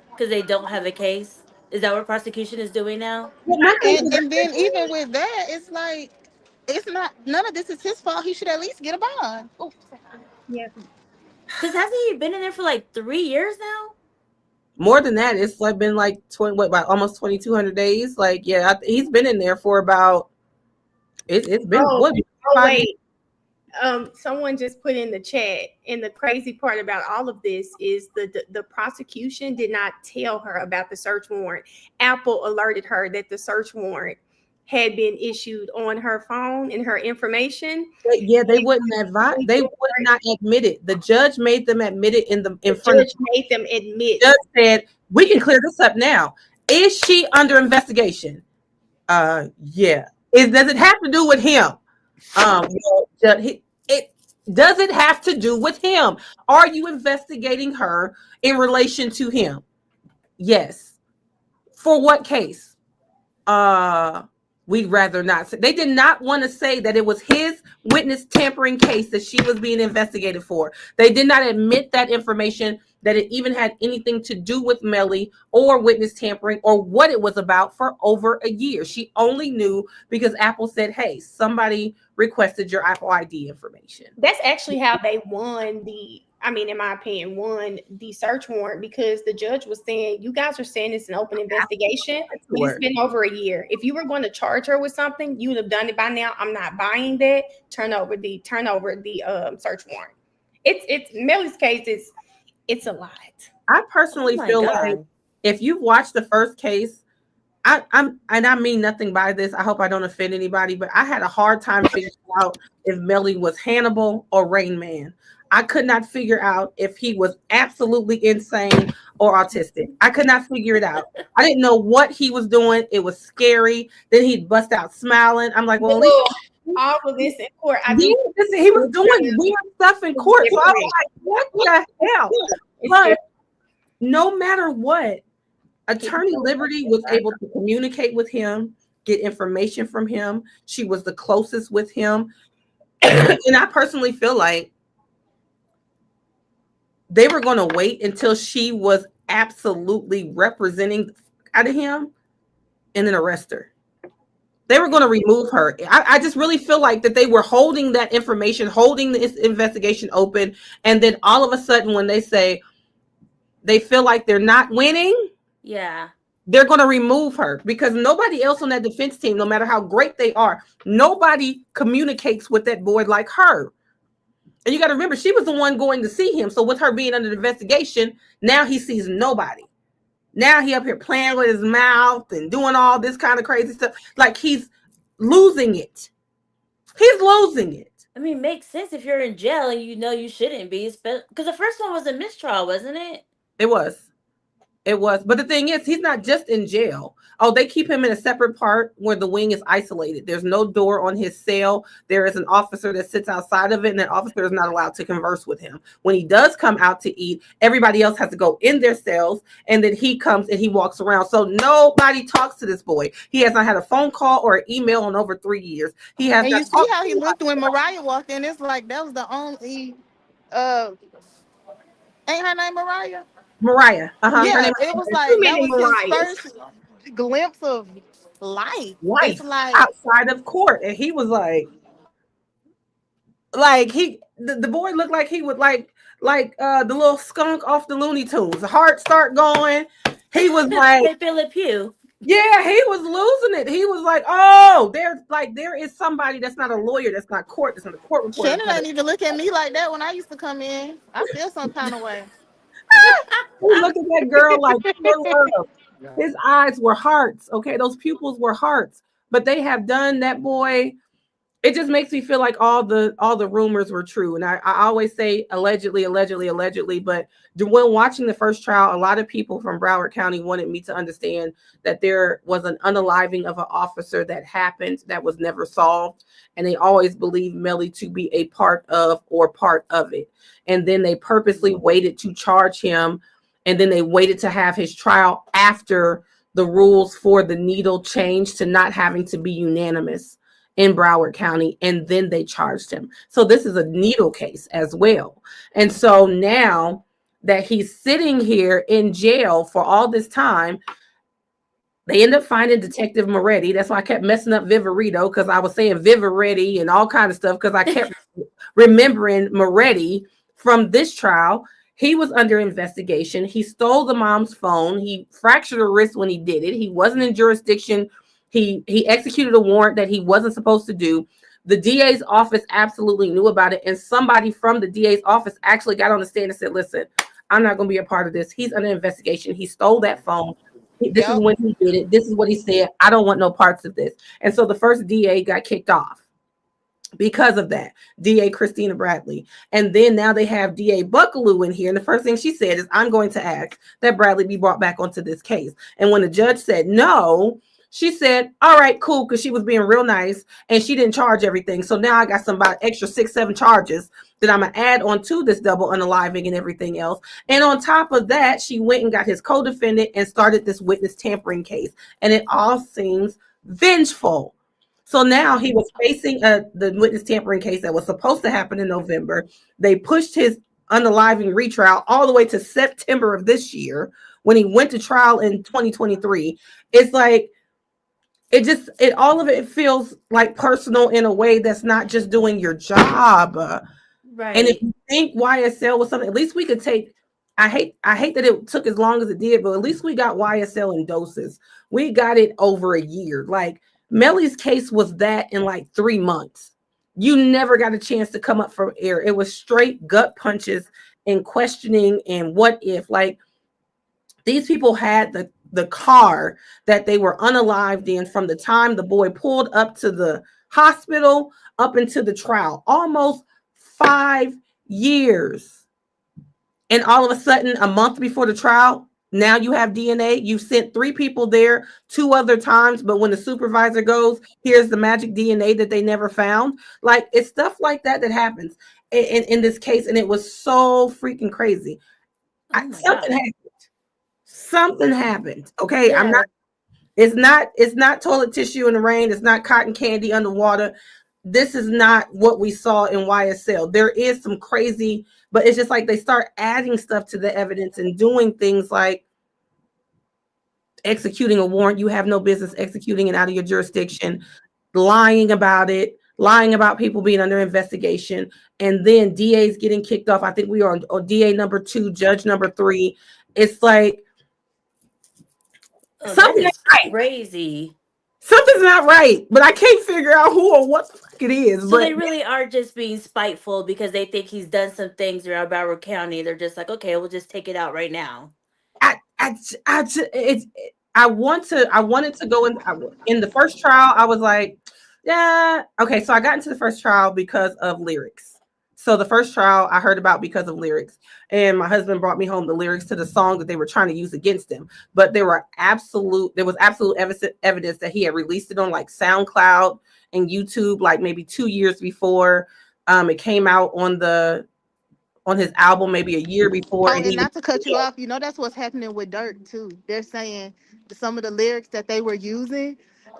because they don't have a case. Is that what prosecution is doing now? And then even with that, it's like, it's not, none of this is his fault. He should at least get a bond. Oh. Yeah. Because hasn't he been in there for like 3 years now? More than that, it's like been like about almost 2,200 days. Like, yeah, he's been in there for about. It's been. Wait. Someone just put in the chat, and the crazy part about all of this is the prosecution did not tell her about the search warrant. Apple alerted her that the search warrant had been issued on her phone and her information. Yeah, they wouldn't advise. They would not admit it. The judge made them admit it in front of. Made them admit. The judge said, "We can clear this up now. Is she under investigation?" Yeah. Does it have to do with him? It does it have to do with him? Are you investigating her in relation to him? Yes. For what case? We'd rather not say. They did not want to say that it was his witness tampering case that she was being investigated for. They did not admit that information, that it even had anything to do with Melly or witness tampering or what it was about for over a year. She only knew because Apple said, hey, somebody requested your Apple ID information. That's actually how they won in my opinion, won the search warrant, because the judge was saying, you guys are saying it's an open investigation. It's been over a year. If you were going to charge her with something, you would have done it by now. I'm not buying that. Turn over the search warrant. It's Melly's case. It's a lot. I personally feel like if you've watched the first case, I mean nothing by this. I hope I don't offend anybody, but I had a hard time figuring out if Melly was Hannibal or Rain Man. I could not figure out if he was absolutely insane or autistic. I could not figure it out. I didn't know what he was doing. It was scary. Then he'd bust out smiling. I'm like, well, all of this in court. He was doing weird stuff in court. So I was like, what the hell? But no matter what, Attorney Liberty was able to communicate with him, get information from him. She was the closest with him. And I personally feel like they were going to wait until she was absolutely representing out of him and then arrest her. They were going to remove her. I just really feel like that they were holding that information, holding this investigation open. And then all of a sudden, when they say they feel like they're not winning. Yeah. they're going to remove her because nobody else on that defense team, no matter how great they are, nobody communicates with that boy like her. And you got to remember, she was the one going to see him. So with her being under investigation, now he sees nobody. Now he up here playing with his mouth and doing all this kind of crazy stuff. Like he's losing it. He's losing it. I mean, makes sense if you're in jail and you know you shouldn't be. Because the first one was a mistrial, wasn't it? It was. It was. But the thing is, he's not just in jail. Oh, they keep him in a separate part where the wing is isolated. There's no door on his cell. There is an officer that sits outside of it, and that officer is not allowed to converse with him. When he does come out to eat, everybody else has to go in their cells, and then he comes and he walks around. So nobody talks to this boy. He has not had a phone call or an email in over 3 years. He has. And you see how he looked when Mariah walked in. It's like that was the only. Ain't her name Mariah? Mariah. Yeah, it was like that was his first glimpse of life. Life It's like outside of court, and he was like the boy looked like he would like the little skunk off the Looney Tunes. The heart start going. He was like Philip Pugh. Yeah, he was losing it. He was like, oh, there is somebody that's not a lawyer, that's not court, that's not a court reporter. Shannon didn't even look at me like that when I used to come in. I feel some kind of way. He looked at that girl like love. His eyes were hearts. Okay, those pupils were hearts. But they have done that boy. It just makes me feel like all the rumors were true. And I always say allegedly. But when watching the first trial, a lot of people from Broward County wanted me to understand that there was an unaliving of an officer that happened that was never solved. And they always believed Melly to be a part of it. And then they purposely waited to charge him. And then they waited to have his trial after the rules for the needle changed to not having to be unanimous in Broward County, and then they charged him. So this is a needle case as well. And so now that he's sitting here in jail for all this time, they end up finding Detective Moretti. That's why I kept messing up Viverito, because I was saying Viveretti and all kinds of stuff, because I kept remembering Moretti from this trial. He was under investigation. He stole the mom's phone. He fractured her wrist when he did it. He wasn't in jurisdiction. He executed a warrant that he wasn't supposed to do. The DA's office absolutely knew about it. And somebody from the DA's office actually got on the stand and said, listen, I'm not going to be a part of this. He's under investigation. He stole that phone. This is when he did it. This is what he said. I don't want no parts of this. And so the first DA got kicked off because of that, DA Christina Bradley. And then now they have DA Buckaloo in here. And the first thing she said is, I'm going to ask that Bradley be brought back onto this case. And when the judge said no, she said, all right, cool, because she was being real nice and she didn't charge everything. So now I got some about extra 6-7 charges that I'm going to add on to this double unaliving and everything else. And on top of that, she went and got his co-defendant and started this witness tampering case. And it all seems vengeful. So now he was facing the witness tampering case that was supposed to happen in November. They pushed his unaliving retrial all the way to September of this year when he went to trial in 2023. It's like, all of it feels like personal in a way that's not just doing your job. Right. And if you think YSL was something, at least we could take, I hate that it took as long as it did, but at least we got YSL in doses. We got it over a year. Like Melly's case was that in like 3 months. You never got a chance to come up from air. It was straight gut punches and questioning and what if. Like these people had the car that they were unalived in from the time the boy pulled up to the hospital up into the trial, almost 5 years. And all of a sudden, a month before the trial, now you have DNA. You've sent 3 people there 2 other times, but when the supervisor goes, here's the magic DNA that they never found. Like it's stuff like that happens in this case, and it was so freaking crazy. Something happened. Okay. Yeah. It's not toilet tissue in the rain. It's not cotton candy underwater. This is not what we saw in YSL. There is some crazy, but it's just like they start adding stuff to the evidence and doing things like executing a warrant you have no business executing and out of your jurisdiction, lying about it, lying about people being under investigation, and then DAs getting kicked off. I think we are on DA number 2, judge number 3. It's like, Oh, that Something is ain't right. crazy. Something's not right, but I can't figure out who or what the fuck it is. So But they really are just being spiteful because they think he's done some things around Broward County. They're just like, okay, we'll just take it out right now. I wanted to go in the first trial. I was like, yeah, okay. So I got into the first trial because of lyrics. So the first trial I heard about because of lyrics, and my husband brought me home the lyrics to the song that they were trying to use against him. But there was absolute evidence that he had released it on like SoundCloud and YouTube, like maybe 2 years before it came out on his album, maybe a year before. Oh, And and he not to cut you off, you know that's what's happening with Dirk too. They're saying some of the lyrics that they were using,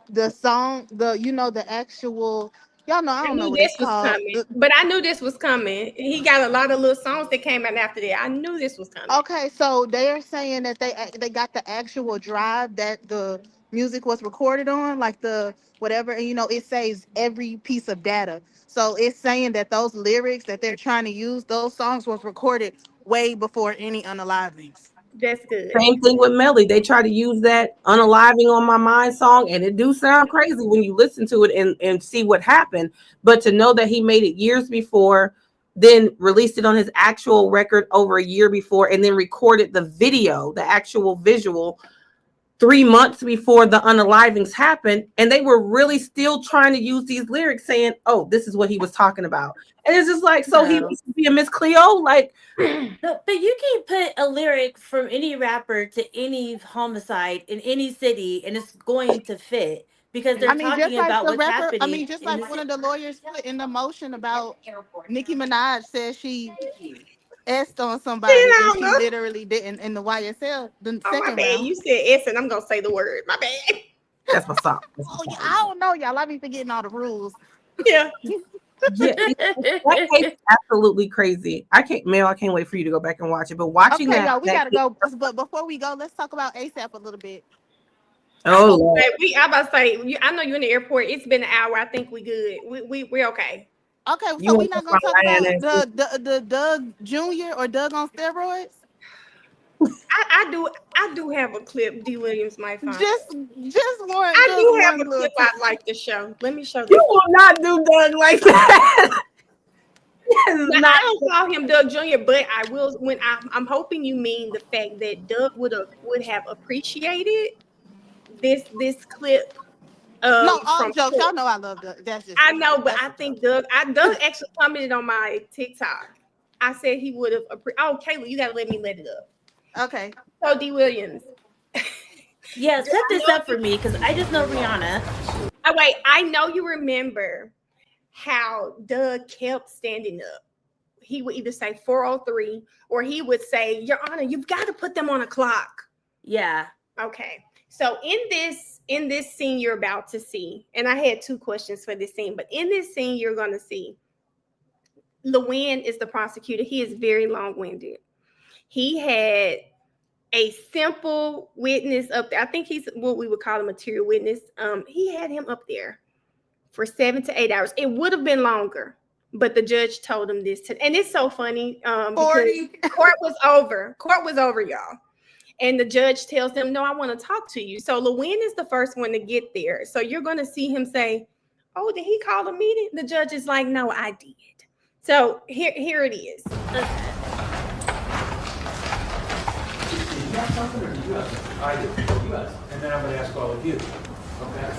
the song, the actual, y'all know I I don't know knew what this it's was called. coming, but I knew this was coming. He got a lot of little songs that came out after that. I knew this was coming. Okay, so they're saying that they got the actual drive that the music was recorded on, like the whatever, and it saves every piece of data. So it's saying that those lyrics that they're trying to use, those songs was recorded way before any unalivings. That's good. same thing with Melly. They try to use that unaliving on my mind song, and it do sound crazy when you listen to it and see what happened. But to know that he made it years before, then released it on his actual record over a year before, and then recorded the video, the actual visual, 3 months before the unalivings happened, and they were really still trying to use these lyrics saying, oh, this is what he was talking about. And it's just like, so he No. wants to be a Miss Cleo? Like, No, but you can put a lyric from any rapper to any homicide in any city and it's going to fit because they're I mean, just talking like about the what's rapper, happening just in like the one city. of the lawyers put in the motion about Nicki Minaj says she S on somebody I and don't she know. literally didn't in the YSL the Oh, my second bad. round. You said S, and I'm gonna say the word. My bad. that's my song. That's my Oh yeah, song. I don't know, y'all. I be forgetting all the rules. Yeah. Yeah, that case is absolutely crazy. I can't wait for you to go back and watch it. But watching Okay, that, y'all, we that gotta go. But before we go, let's talk about ASAP a little bit. oh Lord. I about to say. I know you're in the airport. It's been an hour. I think we good. We're okay. Okay, You so we want to not talk gonna about talk about lioness? the Doug Jr. or Doug on steroids. I do have a clip D. Williams might find. Just I do have one a little clip clip. I'd like to show. Let me show You this. will not do Doug like that. That is Now, not. I don't call him Doug Jr., but I will when I'm hoping you mean the fact that Doug would have appreciated this clip No, all from jokes. court. Y'all know I love Doug. That's just I know, but that's I a joke. think Doug actually commented on my TikTok. I said he would have. Oh, Kayla, you gotta let me let it up. Okay. So D. Williams. Yeah, Do set I this know up for me because I just know Rihanna. Oh wait, I know you remember how Doug kept standing up. He would either say 403 or he would say, Your Honor, you've got to put them on a clock. Yeah. Okay. So in this scene you're about to see, and I had two questions for this scene, but in this scene you're gonna see Lewin is the prosecutor. He is very long-winded. He had a simple witness up there. I think he's what we would call a material witness. He had him up there for 7 to 8 hours. It would have been longer, but the judge told him this. And it's so funny because 40. court was over. Court was over, y'all. And the judge tells them, no, I want to talk to you. So Lewin is the first one to get there. So you're going to see him say, oh, did he call a meeting? The judge is like, no, I did. So here it is. Okay. Did you have something or did you have something? I do. You have something. And then I'm going to ask all of you. Okay.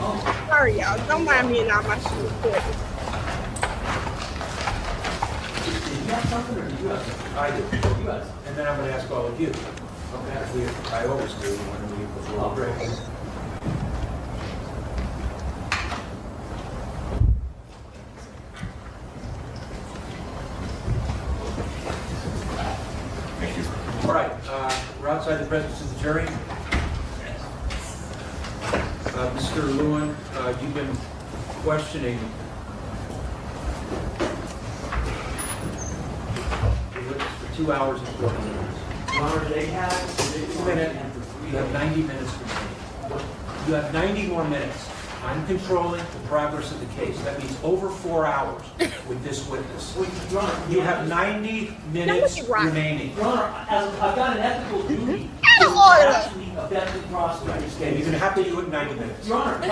Oh. Sorry, y'all. Don't mind me and all my shit recording. Did you have something or did you have something? I do. You have something. And then I'm going to ask all of you. Okay. I always do when we before break. All right, we're outside the presence of the jury. Mr. Lewin, you've been questioning the witness for 2 hours and 40 minutes. 2 hours they have? 2 minutes, you have 90 minutes remaining. You have 90 more minutes. I'm controlling the progress of the case. That means over 4 hours with this witness. Your Honor, You have 90 minutes look at Rocky. remaining. Your Honor, I've got an ethical duty Out of to order. actually affect the prosecutor's And case. you're going to have to do it in 90 minutes. Your Honor, please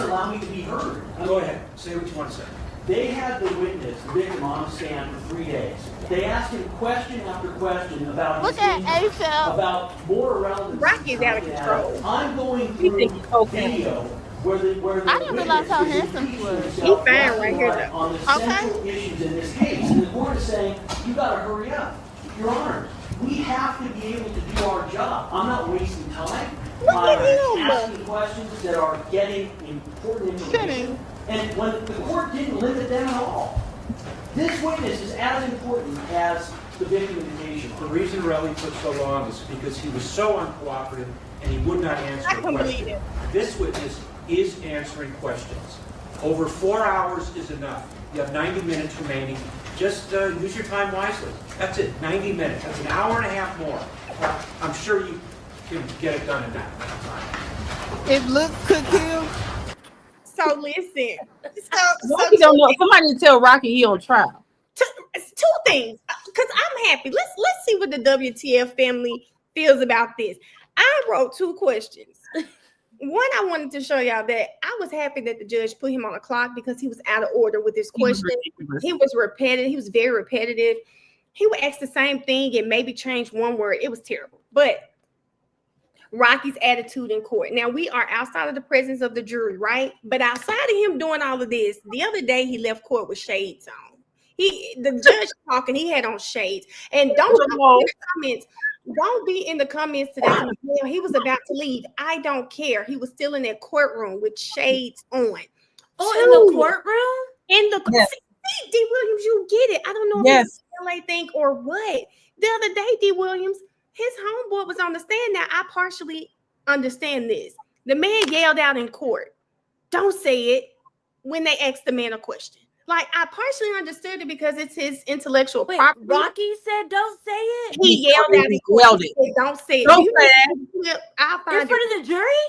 allow me to be heard. Go ahead. Say what you want to say. They had the witness, the victim, on the stand for 3 days. They asked him question after question about his Look at injuries, ASAP. about more irrelevant. Rocky's out of control. I'm going He through think he's okay. video where the I didn't realize how handsome he was. He's fine right here, though. On the Okay. central issues in this case, and the court is saying, you gotta hurry up. Your Honor, we have to be able to do our job. I'm not wasting time. Look at I'm him. asking questions that are getting important information. And when the court didn't limit them at all. This witness is as important as the victim in the case. The reason Relly took so long is because he was so uncooperative and he would not answer I a can't believe question. it. This witness is answering questions. Over 4 hours is enough. You have 90 minutes remaining. Just use your time wisely. That's it, 90 minutes. That's an hour and a half more. I'm sure you can get it done in that amount of time. If looks could kill. So listen. Rocky don't know. Somebody need to tell Rocky he on trial. Two things, because I'm happy. Let's see what the WTF family feels about this. I wrote 2 questions. One, I wanted to show y'all that I was happy that the judge put him on a clock because he was out of order with his questions. He was repetitive. He was very repetitive. He would ask the same thing and maybe change one word. It was terrible. But Rocky's attitude in court. Now, we are outside of the presence of the jury, right? But outside of him doing all of this, the other day he left court with shades on. The judge talking, he had on shades. And don't be in the comments today. He was about to leave. I don't care. He was still in that courtroom with shades on. Oh, in the courtroom? In the Yes. See, D. Williams, you get it. I don't know if Yes. it's a LA thing or what. The other day, D. Williams, his homeboy was on the stand. Now, I partially understand this. The man yelled out in court, "Don't say it," when they asked the man a question. Like, I partially understood it because it's his intellectual Wait, property. Rocky said don't say it? He yelled out in court. Yelled He it. said, "Don't say it." Don't You say know, I'll In find front it. of the jury?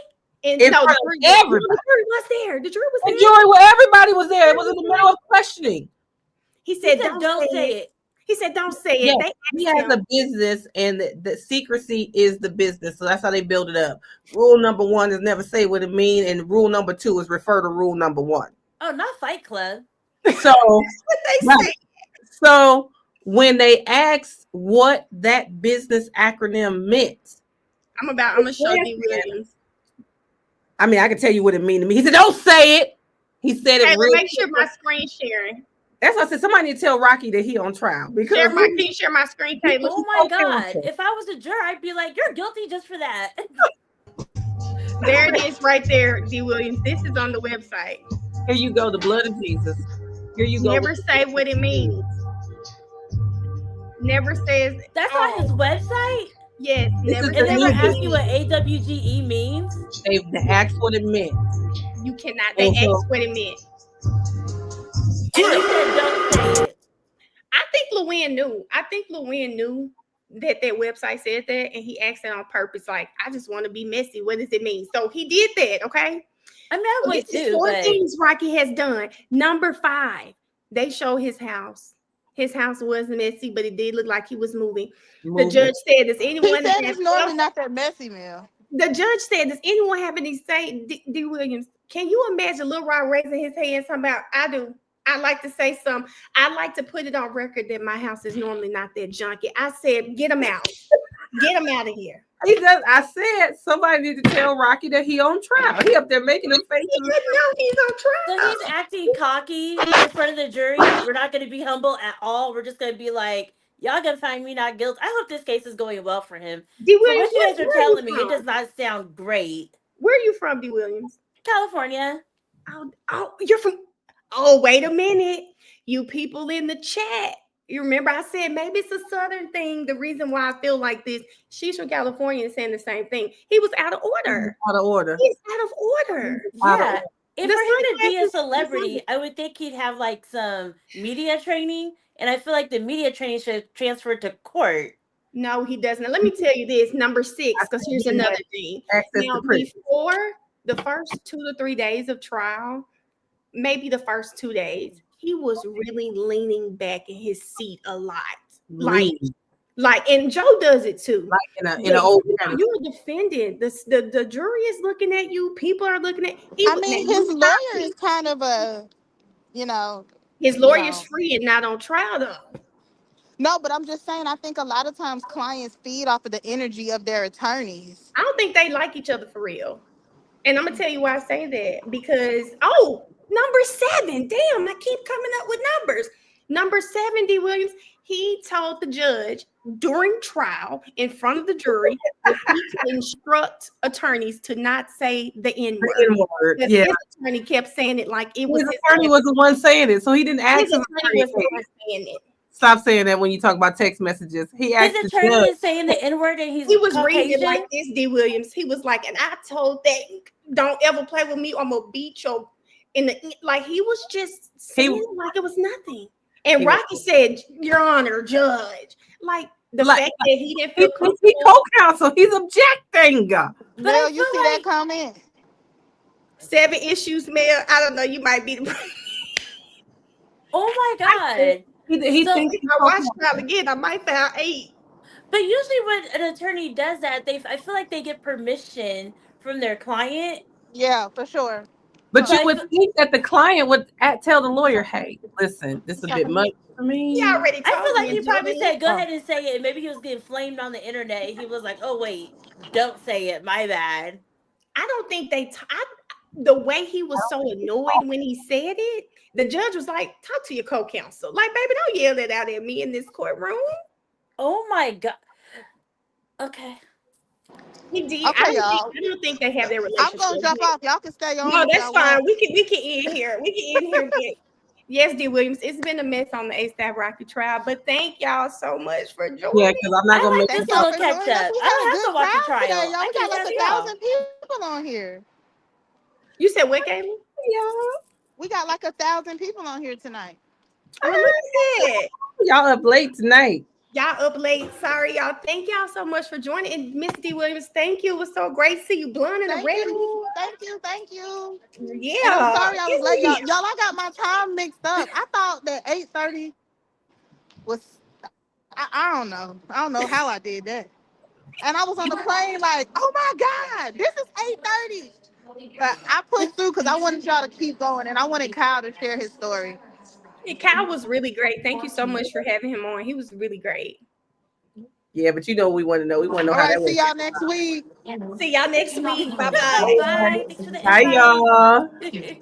And in no, front of everybody. the jury was there. The jury was The there. jury, well, everybody was there. It was in the middle of questioning. He He said, said don't say it. He said, "Don't say it." Yes, They he asked has him. a business, and the secrecy is the business. So that's how they build it up. Rule number 1 is never say what it means, and rule number 2 is refer to rule number 1. Oh, not Fight Club. So, What they right. say. So when they asked what that business acronym meant, I'm gonna show D. Williams. I mean, I can tell you what it means to me. He said, "Don't say it." He said it Hey, real. make sure my screen sharing. That's why I said somebody need to tell Rocky that he on trial because Can you share my screen, Taylor? Oh my God. If I was a juror, I'd be like, you're guilty just for that. There it is right there, D. Williams. This is on the website. here you go, the blood of Jesus. Here you go. Never say what it means. Never says. That's on his website? Yes. This Never. is It the never legal- asked you what AWGE means? They asked what it meant. You cannot. They And so- asked what it meant. And you said don't say it. I think Luann knew. I think Luann knew that website said that, and he asked it on purpose. Like, I just want to be messy. What does it mean? So he did that. Okay. I mean, I would This is too, 4 but things Rocky has done. Number 5, they show his house. His house was messy, but it did look like he was moving. The judge said, "Does He anyone?" said it's normally not that messy, Mel. The judge said, "Does anyone have any say?" D. Williams, can you imagine Lil Rod raising his hand? Something about, "I do. I like to say something. I like to put it on record that my house is normally not that junky." I said, "Get him out. Get him out of here." He does. I said somebody need to tell Rocky that he on trial. He up there making them faces. He didn't know he's on so trial. he's acting cocky in front of the jury. We're not going to be humble at all. We're just going to be like, y'all going to find me not guilty. I hope this case is going well for him. D. So Williams, what you guys are where telling me, you it does not sound great. Where are you from, D. Williams? California. Oh, you're from. Oh, wait a minute. You people in the chat. You remember I said maybe it's a Southern thing. The reason why I feel like this, she's from California and saying the same thing. He was out of order. Out of order. He's out of order. Yeah. If The for him to be a sunglasses- celebrity, I would think he'd have like some media training. And I feel like the media training should transfer to court. No, he doesn't. Let me tell you this, number 6, because here's another thing. Access Now, to prison. before the first 2 to 3 days of trial, maybe the first 2 days, he was really leaning back in his seat a lot. Like Like, and Joe does it too. Like in an old county. You're defending the jury is looking at you. People are looking at. I mean, his lawyer is kind of a, his lawyer's free and not on trial though. No, but I'm just saying, I think a lot of times clients feed off of the energy of their attorneys. I don't think they like each other for real. And I'm going to tell you why I say that. Because, number 7. Damn, I keep coming up with numbers. Number 7, D. Williams, he told the judge during trial in front of the jury that he instruct attorneys to not say the N-word. Yeah. His attorney kept saying it like it was his attorney was the one saying it, so he didn't ask his attorney was the one saying it. Stop saying that when you talk about text messages. He asked his attorney is saying the N-word and he was reading it like this, D. Williams. He was like, and I told that don't ever play with me or I'm gonna beat you in the like he was just saying like it was nothing. And Rocky said, Your Honor, Judge. Like the fact that he didn't feel comfortable. He's co-counsel, he's objecting. Mel, you see that comment? 7 issues, Mel. I don't know, you might be the Oh my God. He thinks I watched trial again, I might find 8. But usually when an attorney does that, I feel like they get permission from their client. Yeah, for sure. But you would think that the client would tell the lawyer, hey, listen, this is a bit much for me. Yeah, already told I feel like me he probably said, go ahead and say it. Maybe he was getting flamed on the internet. He was like, oh, wait, don't say it. My bad. I don't think the way he was so annoyed when he said it, the judge was like, talk to your co-counsel. Like, baby, don't yell that out at me in this courtroom. Oh my God. Okay. He did. Okay, I don't think they have their relationship. I'm gonna jump off. Y'all can stay on. No, that's fine. We can end here. Yes, D. Williams. It's been a mess on the A$AP Rocky trial, but thank y'all so much for joining. Yeah, because I'm not gonna make this little catch up. I don't have to watch the trial. Today, y'all. We got like 1,000 people on here. You said what, Kayla? Yeah. We got like 1,000 people on here tonight. Y'all up late tonight. Y'all up late. Sorry, y'all. Thank y'all so much for joining. And Miss D. Williams, thank you. It was so great to see you blonde and red. Thank you. Yeah. And I'm sorry I was late, y'all. Y'all, I got my time mixed up. I thought that 8:30 was. I don't know. I don't know how I did that. And I was on the plane like, oh my God, this is 8:30. But I pushed through because I wanted y'all to keep going, and I wanted Kyle to share his story. Yeah, Kyle was really great. Thank you so much for having him on. He was really great. Yeah, but you know what we want to know. We want to know All how right, that see y'all next week. See y'all next week. Bye-bye. Bye. Thanks for the Bye, invite. y'all.